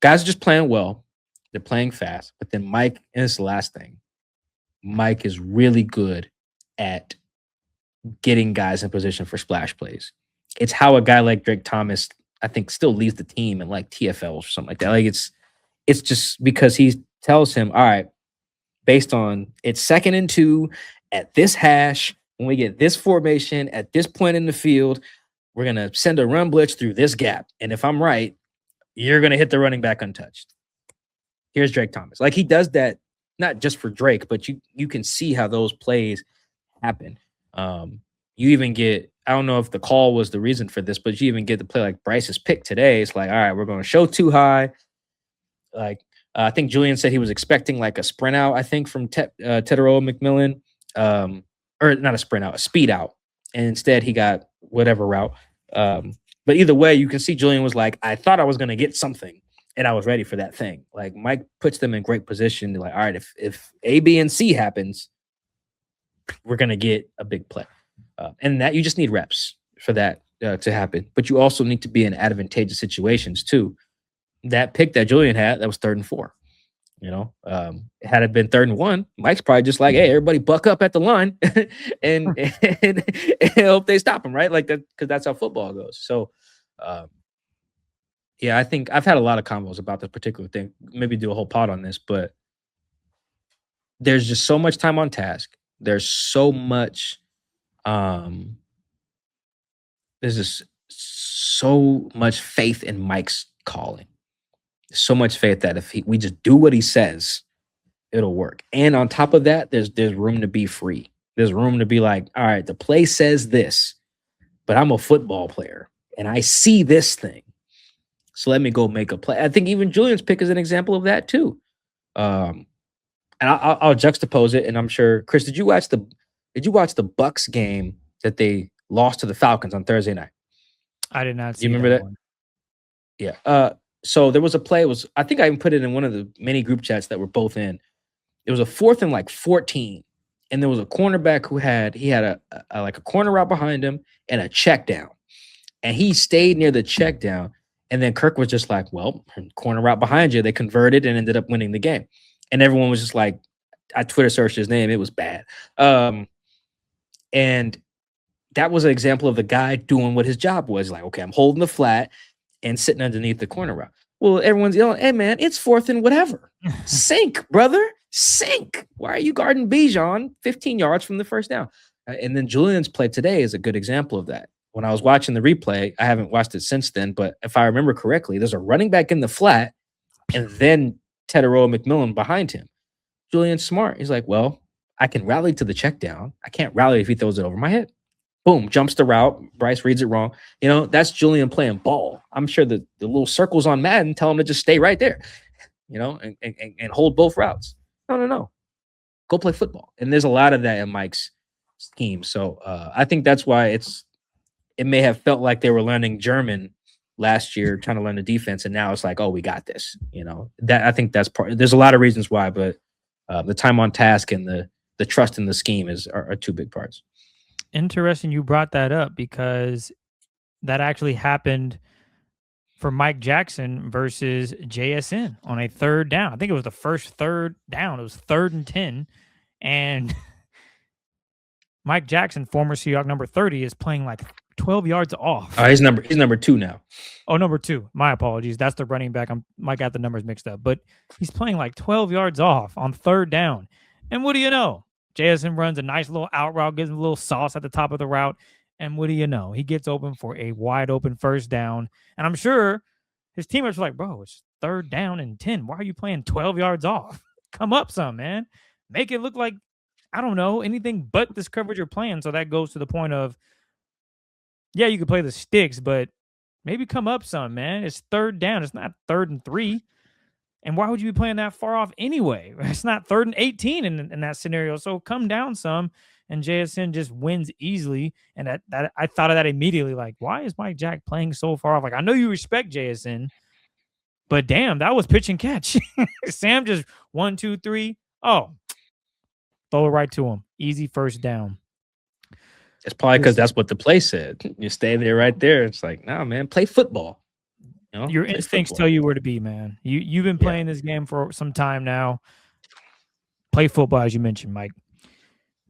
guys are just playing well. They're playing fast. But then Mike, and it's the last thing, Mike is really good at getting guys in position for splash plays. It's how a guy like Drake Thomas, I think, still leads the team in TFLs or something like that. It's just because he tells him, all right, based on it's 2nd and 2 at this hash, when we get this formation at this point in the field, we're going to send a run blitz through this gap. And if I'm right, you're going to hit the running back untouched. Here's Drake Thomas. He does that, not just for Drake, but you can see how those plays happen. You even get, I don't know if the call was the reason for this, but you even get the play like Bryce's pick today. It's all right, we're going to show too high. I think Julian said he was expecting a sprint out, I think, from Teteroa McMillan. Or not a sprint out, a speed out. And instead he got whatever route. But either way, you can see Julian was like, I thought I was going to get something, and I was ready for that thing. Mike puts them in great position. They're all right, if A, B, and C happens, we're going to get a big play. And that you just need reps for that to happen. But you also need to be in advantageous situations too. That pick that Julian had, that was 3rd and 4. Had it been 3rd and 1, Mike's probably just like, hey, everybody buck up at the line and hope they stop him, right? That, because that's how football goes. So, I think I've had a lot of convos about this particular thing. Maybe do a whole pod on this, but there's just so much time on task. There's so much, there's just so much faith in Mike's calling. So much faith that if we just do what he says, it'll work. And on top of that, there's room to be free. There's room to be all right, the play says this, but I'm a football player and I see this thing. So let me go make a play. I think even Julian's pick is an example of that too. And I'll juxtapose it. And I'm sure, Chris, did you watch the Bucks game that they lost to the Falcons on Thursday night? I did not see. You remember that? One. Yeah. So there was a play. I think I even put it in one of the many group chats that we're both in. It was a 4th and 14, and there was a cornerback who had a corner route behind him and a check down, and he stayed near the check down. And then Kirk was just like, well, corner route behind you. They converted and ended up winning the game. And everyone was just like, I Twitter searched his name. It was bad. And that was an example of the guy doing what his job was. Okay, I'm holding the flat and sitting underneath the corner route. Well, everyone's yelling, hey, man, it's 4th and whatever. Sink, brother. Sink. Why are you guarding Bijan 15 yards from the first down? And then Julian's play today is a good example of that. When I was watching the replay, I haven't watched it since then, but if I remember correctly, there's a running back in the flat and then Teteroa McMillan behind him. Julian's smart. He's like, well, I can rally to the check down. I can't rally if he throws it over my head. Boom, jumps the route. Bryce reads it wrong. That's Julian playing ball. I'm sure the little circles on Madden tell him to just stay right there, and hold both routes. No. Go play football. And there's a lot of that in Mike's scheme. So I think that's why it may have felt like they were learning German last year, trying to learn the defense, and now it's like, oh, we got this. That I think that's part. There's a lot of reasons why, but the time on task and the trust in the scheme are two big parts. Interesting you brought that up, because that actually happened for Mike Jackson versus JSN on a 3rd down. I think it was the first 3rd down. It was 3rd and 10. And Mike Jackson, former Seahawks number 30, is playing like 12 yards off. He's number 2 now. Oh, number 2. My apologies. That's the running back. I got the numbers mixed up. But he's playing like 12 yards off on 3rd down. And what do you know? JSN runs a nice little out route, gives him a little sauce at the top of the route. And what do you know? He gets open for a wide open 1st down. And I'm sure his teammates were like, bro, it's 3rd down and 10. Why are you playing 12 yards off? Come up some, man. Make it look like, I don't know, anything but this coverage you're playing. So that goes to the point of, yeah, you can play the sticks, but maybe come up some, man. It's 3rd down. It's not 3rd and 3. And why would you be playing that far off anyway? It's not 3rd and 18 in that scenario. So come down some, and JSN just wins easily. And that I thought of that immediately. Like, why is Mike Jack playing so far off? Like, I know you respect JSN, but damn, that was pitch and catch. Sam just 1, 2, 3. Oh, throw it right to him. Easy 1st down. It's probably because that's what the play said. You stay there right there. It's like, nah, man, play football. Your instincts tell you where to be, man. You've been playing this game for some time now. Play football, as you mentioned, Mike.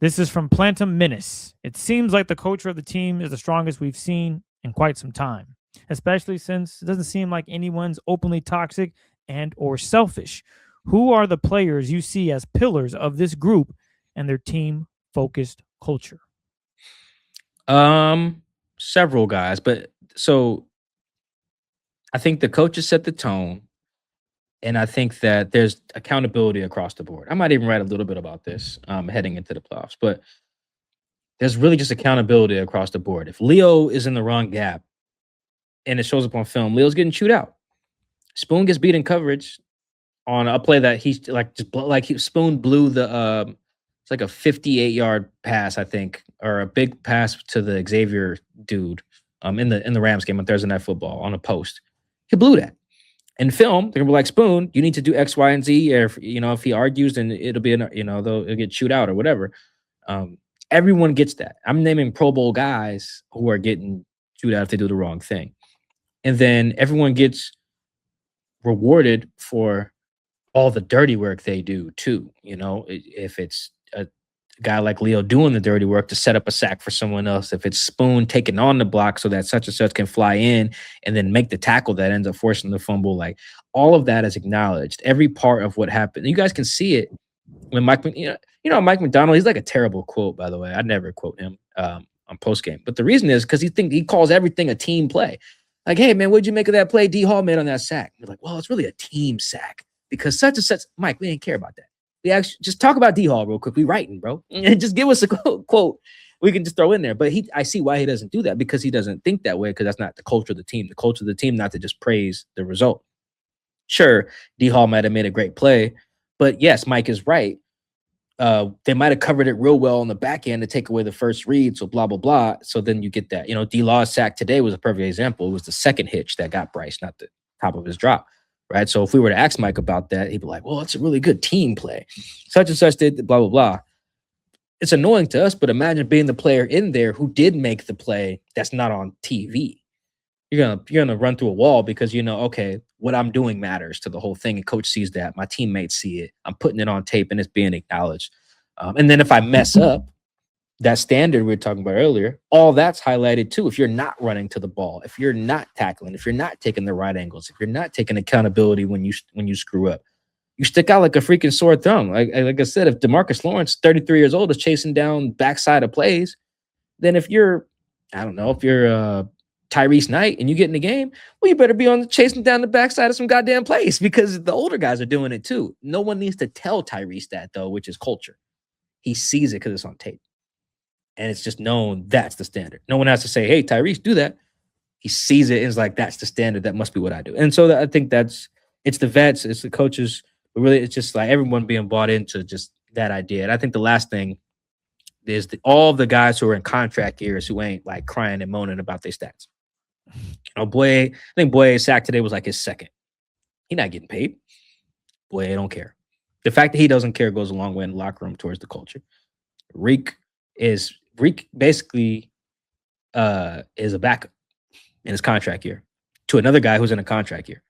This is from Plantum Menace. It seems like the culture of the team is the strongest we've seen in quite some time, especially since it doesn't seem like anyone's openly toxic and or selfish. Who are the players you see as pillars of this group and their team-focused culture? Several guys, but so I think the coaches set the tone, and I think that there's accountability across the board. I might even write a little bit about this heading into the playoffs, but there's really just accountability across the board. If Leo is in the wrong gap and it shows up on film, Leo's getting chewed out. Spoon gets beat in coverage on a play that he's Spoon blew the it's like a 58-yard pass, I think, or a big pass to the Xavier dude in the Rams game on Thursday Night Football on a post. He blew that. In film, they're gonna be like, Spoon, you need to do X, Y, and Z. Or if he argues, then it'll be they'll get chewed out or whatever. Everyone gets that. I'm naming Pro Bowl guys who are getting chewed out if they do the wrong thing, and then everyone gets rewarded for all the dirty work they do too. If it's a guy like Leo doing the dirty work to set up a sack for someone else, if it's Spoon taking on the block so that such and such can fly in and then make the tackle that ends up forcing the fumble, like all of that is acknowledged. Every part of what happened, you guys can see it when Mike, Mike McDonald, he's like a terrible quote, by the way. I'd never quote him on post game, but the reason is because he calls everything a team play. Like, hey man, what'd you make of that play D Hall made on that sack? You're like, well, it's really a team sack because such and such. Mike, we didn't care about that. We actually just talk about D Hall real quick. We writing, bro. Just give us a quote we can just throw in there. But I see why he doesn't do that, because he doesn't think that way, because that's not the culture of the team. The culture of the team, not to just praise the result. Sure, D Hall might have made a great play, but yes, Mike is right. They might have covered it real well on the back end to take away the first read, so blah, blah, blah. So then you get that. D-Law's sack today was a perfect example. It was the second hitch that got Bryce, not the top of his drop. Right. So if we were to ask Mike about that, he'd be like, well, it's a really good team play. Such and such did blah, blah, blah. It's annoying to us, but imagine being the player in there who did make the play that's not on TV. You're gonna run through a wall because okay, what I'm doing matters to the whole thing. And coach sees that. My teammates see it. I'm putting it on tape and it's being acknowledged. And then if I mess up, that standard we were talking about earlier, all that's highlighted too. If you're not running to the ball, if you're not tackling, if you're not taking the right angles, if you're not taking accountability when you screw up, you stick out like a freaking sore thumb. Like I said, if DeMarcus Lawrence, 33 years old, is chasing down backside of plays, then if you're, I don't know, if you're Tyrese Knight and you get in the game, well, you better be on chasing down the backside of some goddamn plays because the older guys are doing it too. No one needs to tell Tyrese that though, which is culture. He sees it because it's on tape. And it's just known that's the standard. No one has to say, hey, Tyrese, do that. He sees it and is like, that's the standard. That must be what I do. And so I think it's the vets, it's the coaches, but really it's just like everyone being bought into just that idea. And I think the last thing is all the guys who are in contract years who ain't like crying and moaning about their stats. I think Boye's sack today was like his second. He's not getting paid. Boye don't care. The fact that he doesn't care goes a long way in the locker room towards the culture. Reek basically is a backup in his contract year to another guy who's in a contract year.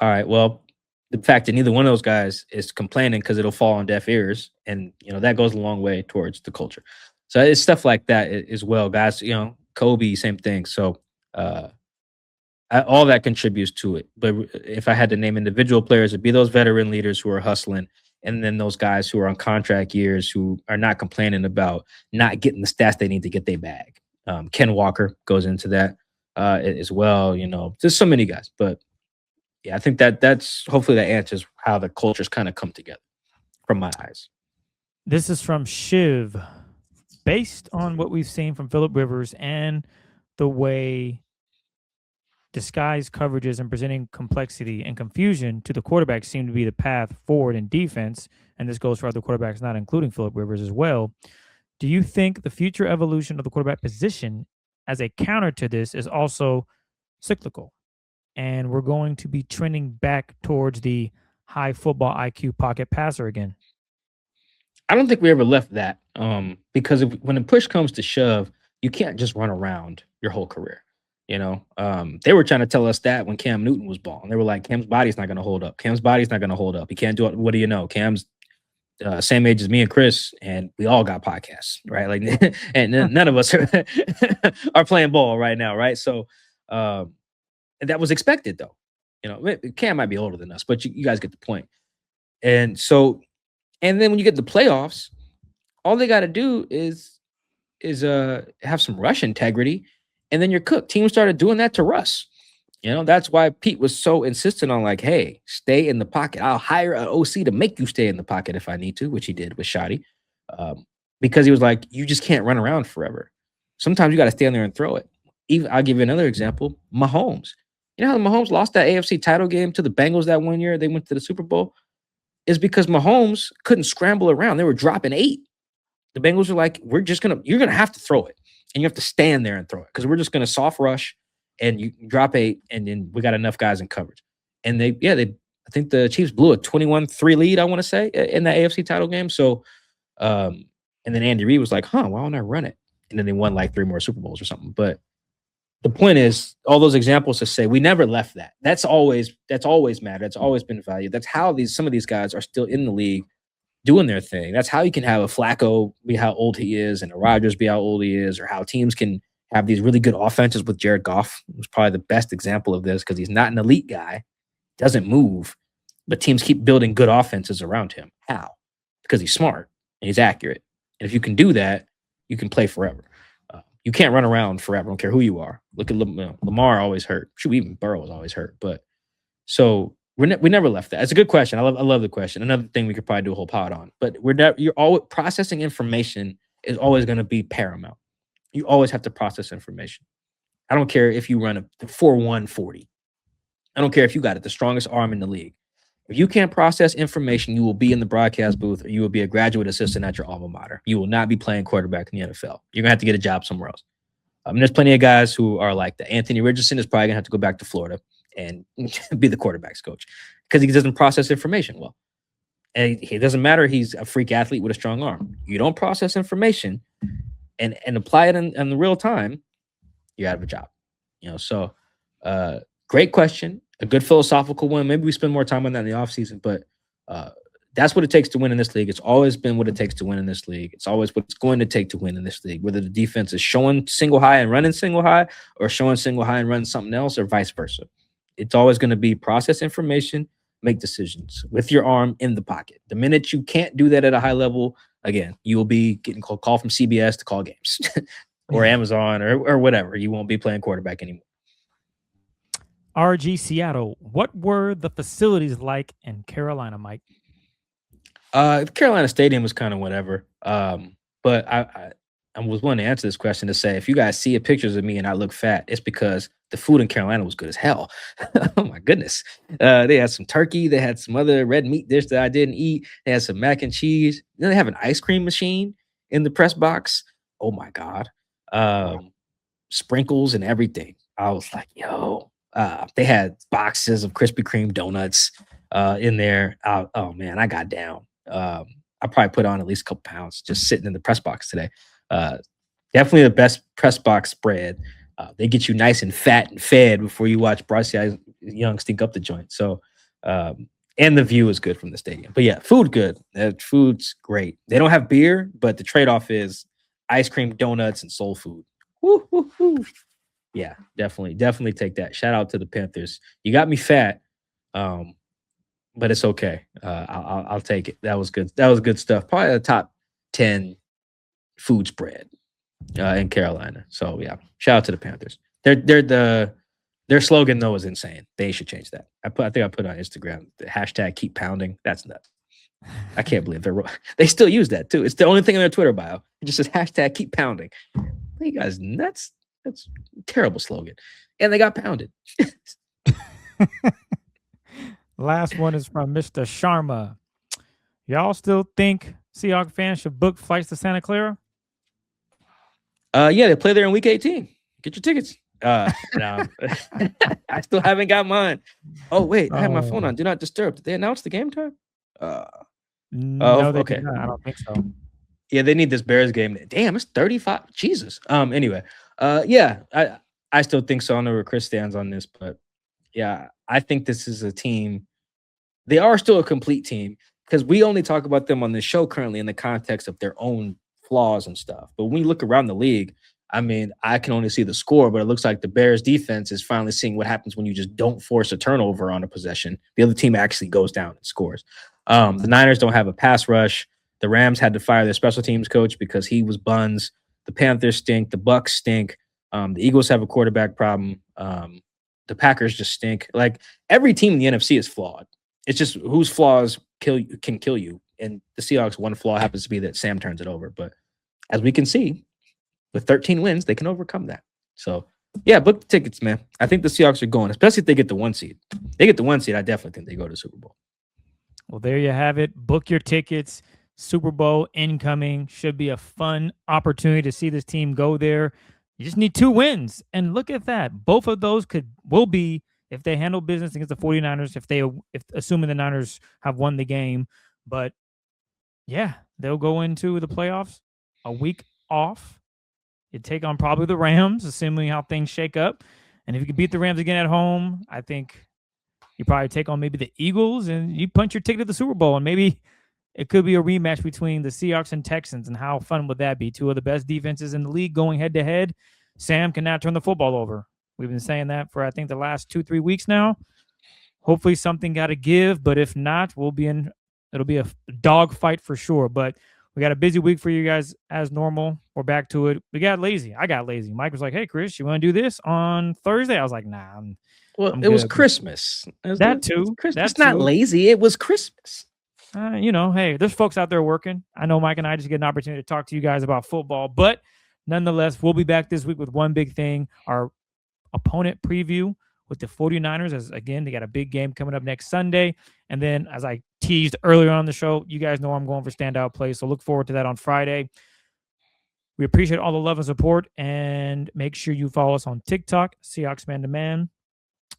All right, well, the fact that neither one of those guys is complaining because it'll fall on deaf ears, and that goes a long way towards the culture. So it's stuff like that as well, guys. Kobe, same thing. So all that contributes to it. But if I had to name individual players, it'd be those veteran leaders who are hustling, and then those guys who are on contract years who are not complaining about not getting the stats they need to get their bag. Ken Walker goes into that as well. There's so many guys, but yeah, I think that's hopefully that answers how the cultures kind of come together from my eyes. This is from Shiv. Based on what we've seen from Phillip Rivers and the way disguised coverages and presenting complexity and confusion to the quarterback seem to be the path forward in defense, and this goes for other quarterbacks, not including Phillip Rivers as well, do you think the future evolution of the quarterback position as a counter to this is also cyclical? And we're going to be trending back towards the high football IQ pocket passer again? I don't think we ever left that because when the push comes to shove, you can't just run around your whole career. They were trying to tell us that when Cam Newton was balling. They were like, Cam's body's not going to hold up. Cam's body's not going to hold up. He can't do it. What do you know? Cam's same age as me and Chris, and we all got podcasts, right? Like, and none of us are playing ball right now, right? So that was expected, though. Cam might be older than us, but you guys get the point. And then when you get the playoffs, all they got to do is have some rush integrity, and then you're cooked. Teams started doing that to Russ. That's why Pete was so insistent on like, hey, stay in the pocket. I'll hire an OC to make you stay in the pocket if I need to, which he did with Shoddy, because he was like, you just can't run around forever. Sometimes you got to stand there and throw it. I'll give you another example. Mahomes. You know how Mahomes lost that AFC title game to the Bengals that one year? They went to the Super Bowl. Is because Mahomes couldn't scramble around. They were dropping 8. The Bengals were like, you're going to have to throw it. And you have to stand there and throw it because we're just going to soft rush and you drop 8. And then we got enough guys in coverage. And I think the Chiefs blew a 21-3 lead, I want to say, in that AFC title game. So, and then Andy Reid was like, why don't I run it? And then they won like 3 more Super Bowls or something. But the point is, all those examples to say we never left that. That's always mattered. That's always been valued. That's how some of these guys are still in the league doing their thing. That's how you can have a Flacco be how old he is and a Rodgers be how old he is, or how teams can have these really good offenses with Jared Goff. Who's probably the best example of this because he's not an elite guy, doesn't move, but teams keep building good offenses around him. How? Because he's smart and he's accurate. And if you can do that, you can play forever. You can't run around forever. I don't care who you are. Look at Lamar, always hurt. Shoot, even Burrow was always hurt. But so we never left that. It's a good question. I love the question. Another thing we could probably do a whole pod on. But you're always processing information is always going to be paramount. You always have to process information. I don't care if you run a 4.1 40. I don't care if you got the strongest arm in the league. If you can't process information, you will be in the broadcast booth or you will be a graduate assistant at your alma mater. You will not be playing quarterback in the NFL. You're going to have to get a job somewhere else. There's plenty of guys who are like that. Anthony Richardson is probably going to have to go back to Florida and be the quarterback's coach because he doesn't process information well. And it doesn't matter. He's a freak athlete with a strong arm. You don't process information and apply it in the real time, you're out of a job. So great question. A good philosophical one. Maybe we spend more time on that in the offseason, but That's what it takes to win in this league. It's always been what it takes to win in this league. It's always what it's going to take to win in this league, whether the defense is showing single high and running single high or showing single high and running something else or vice versa. It's always going to be process information, make decisions with your arm in the pocket. The minute you can't do that at a high level, again, you will be getting call from CBS to call games or Amazon or whatever. You won't be playing quarterback anymore. RG Seattle, what were the facilities like in Carolina, Mike? Carolina Stadium was kind of whatever. But I was wanting to answer this question to say, if you guys see pictures of me and I look fat, it's because the food in Carolina was good as hell. Oh my goodness. They had some turkey. They had some other red meat dish that I didn't eat. They had some mac and cheese. Then they have an ice cream machine in the press box. Oh my God. Sprinkles and everything. I was like, yo, they had boxes of Krispy Kreme donuts in there. Oh man, I got down. I probably put on at least a couple pounds just sitting in the press box today. Definitely the best press box spread. They get you nice and fat and fed before you watch Bryce Young stink up the joint. So, and the view is good from the stadium. But yeah, food good. Food's great. They don't have beer, but the trade-off is ice cream, donuts, and soul food. Woo, woo, woo. Yeah, definitely take that. Shout out to the Panthers. You got me fat, but it's okay. I'll take it. That was good. That was good stuff. Probably a top 10 food spread in Carolina. So yeah, shout out to the Panthers. Their slogan though is insane. They should change that. I think I put on Instagram the hashtag keep pounding. That's nuts. I can't believe they still use that too. It's the only thing in their Twitter bio. It just says hashtag keep pounding. You guys nuts. That's a terrible slogan. And they got pounded. Last one is from Mr. Sharma. Y'all still think Seahawks fans should book flights to Santa Clara? Yeah, they play there in week 18. Get your tickets. No. I still haven't got mine. Oh, wait, I have my phone on. Do not disturb. Did they announce the game time? No, they okay. did not. I don't think so. Yeah, they need this Bears game. Damn, it's 35. Jesus. Anyway, yeah, I still think so. I don't know where Chris stands on this, but yeah, I think this is a team. They are still a complete team because we only talk about them on this show currently in the context of their own flaws and stuff. But when you look around the league, I mean, I can only see the score, but it looks like the Bears defense is finally seeing what happens when you just don't force a turnover on a possession. The other team actually goes down and scores. The Niners don't have a pass rush. The Rams had to fire their special teams coach because he was buns. The Panthers stink. The Bucks stink. The Eagles have a quarterback problem. The Packers just stink. Like every team in the NFC is flawed. It's just whose flaws can kill you. And the Seahawks, one flaw happens to be that Sam turns it over. But as we can see, with 13 wins, they can overcome that. So, yeah, book the tickets, man. I think the Seahawks are going, especially if they get the 1 seed. They get the 1 seed, I definitely think they go to the Super Bowl. Well, there you have it. Book your tickets. Super Bowl incoming. Should be a fun opportunity to see this team go there. You just need 2 wins. And look at that. Both of those will be, if they handle business against the 49ers, if assuming the Niners have won the game. But yeah, they'll go into the playoffs a week off. You take on probably the Rams, assuming how things shake up. And if you can beat the Rams again at home, I think you probably take on maybe the Eagles and you punch your ticket to the Super Bowl. And maybe it could be a rematch between the Seahawks and Texans. And how fun would that be? 2 of the best defenses in the league going head to head. Sam can now turn the football over. We've been saying that for, I think, the last 2-3 weeks now. Hopefully something got to give, but if not, it'll be a dog fight for sure. But we got a busy week for you guys as normal. We're back to it. We got lazy. I got lazy. Mike was like, hey, Chris, you want to do this on Thursday? I was like, nah. It was Christmas. That too. It's not lazy. It was Christmas. Hey, there's folks out there working. I know Mike and I just get an opportunity to talk to you guys about football, but nonetheless, we'll be back this week with one big thing, our opponent preview with the 49ers, as again, they got a big game coming up next Sunday. And then, as I teased earlier on the show, you guys know I'm going for standout plays, so look forward to that on Friday. We appreciate all the love and support, and make sure you follow us on TikTok, Seahawks Man to Man.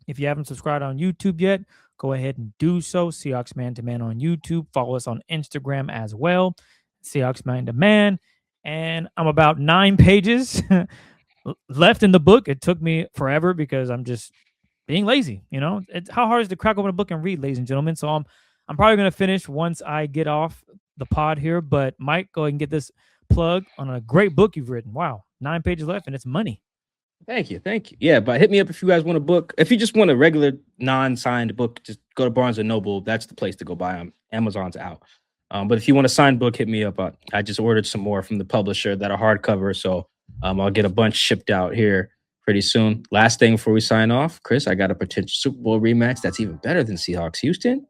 If you haven't subscribed on YouTube yet, go ahead and do so. Seahawks Man to Man on YouTube. Follow us on Instagram as well, Seahawks Man to Man. And I'm about 9 pages left in the book. It took me forever because I'm just being lazy. How hard is it to crack open a book and read, ladies and gentlemen? So I'm I'm probably going to finish once I get off the pod here. But Mike, go ahead and get this plug on a great book you've written. Wow, 9 pages left, and it's money. Thank you. Yeah, but hit me up if you guys want a book. If you just want a regular non-signed book, just go to Barnes & Noble. That's the place to go buy them. Amazon's out. But if you want a signed book, hit me up. I just ordered some more from the publisher that are hardcover, so I'll get a bunch shipped out here pretty soon. Last thing before we sign off, Chris, I got a potential Super Bowl rematch that's even better than Seahawks Houston.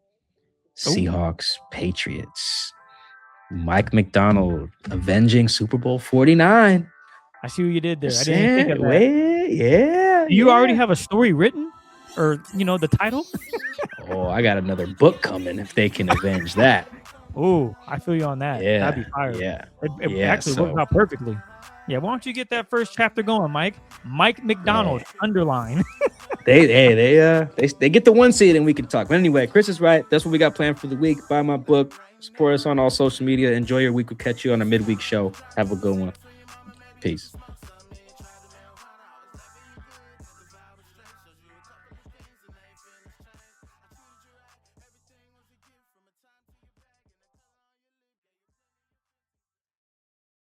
Seahawks Patriots. Mike McDonald avenging Super Bowl 49. I see what you did there. I didn't even think of that. Yeah. Do you already have a story written, or the title? Oh, I got another book coming if they can avenge that. Oh, I feel you on that. Yeah, That'd be fire. yeah. It actually worked out perfectly. Yeah, why don't you get that first chapter going, Mike? Mike McDonald, underline. They get the 1 seed and we can talk. But anyway, Chris is right. That's what we got planned for the week. Buy my book. Support us on all social media. Enjoy your week. We'll catch you on a midweek show. Have a good one. Peace.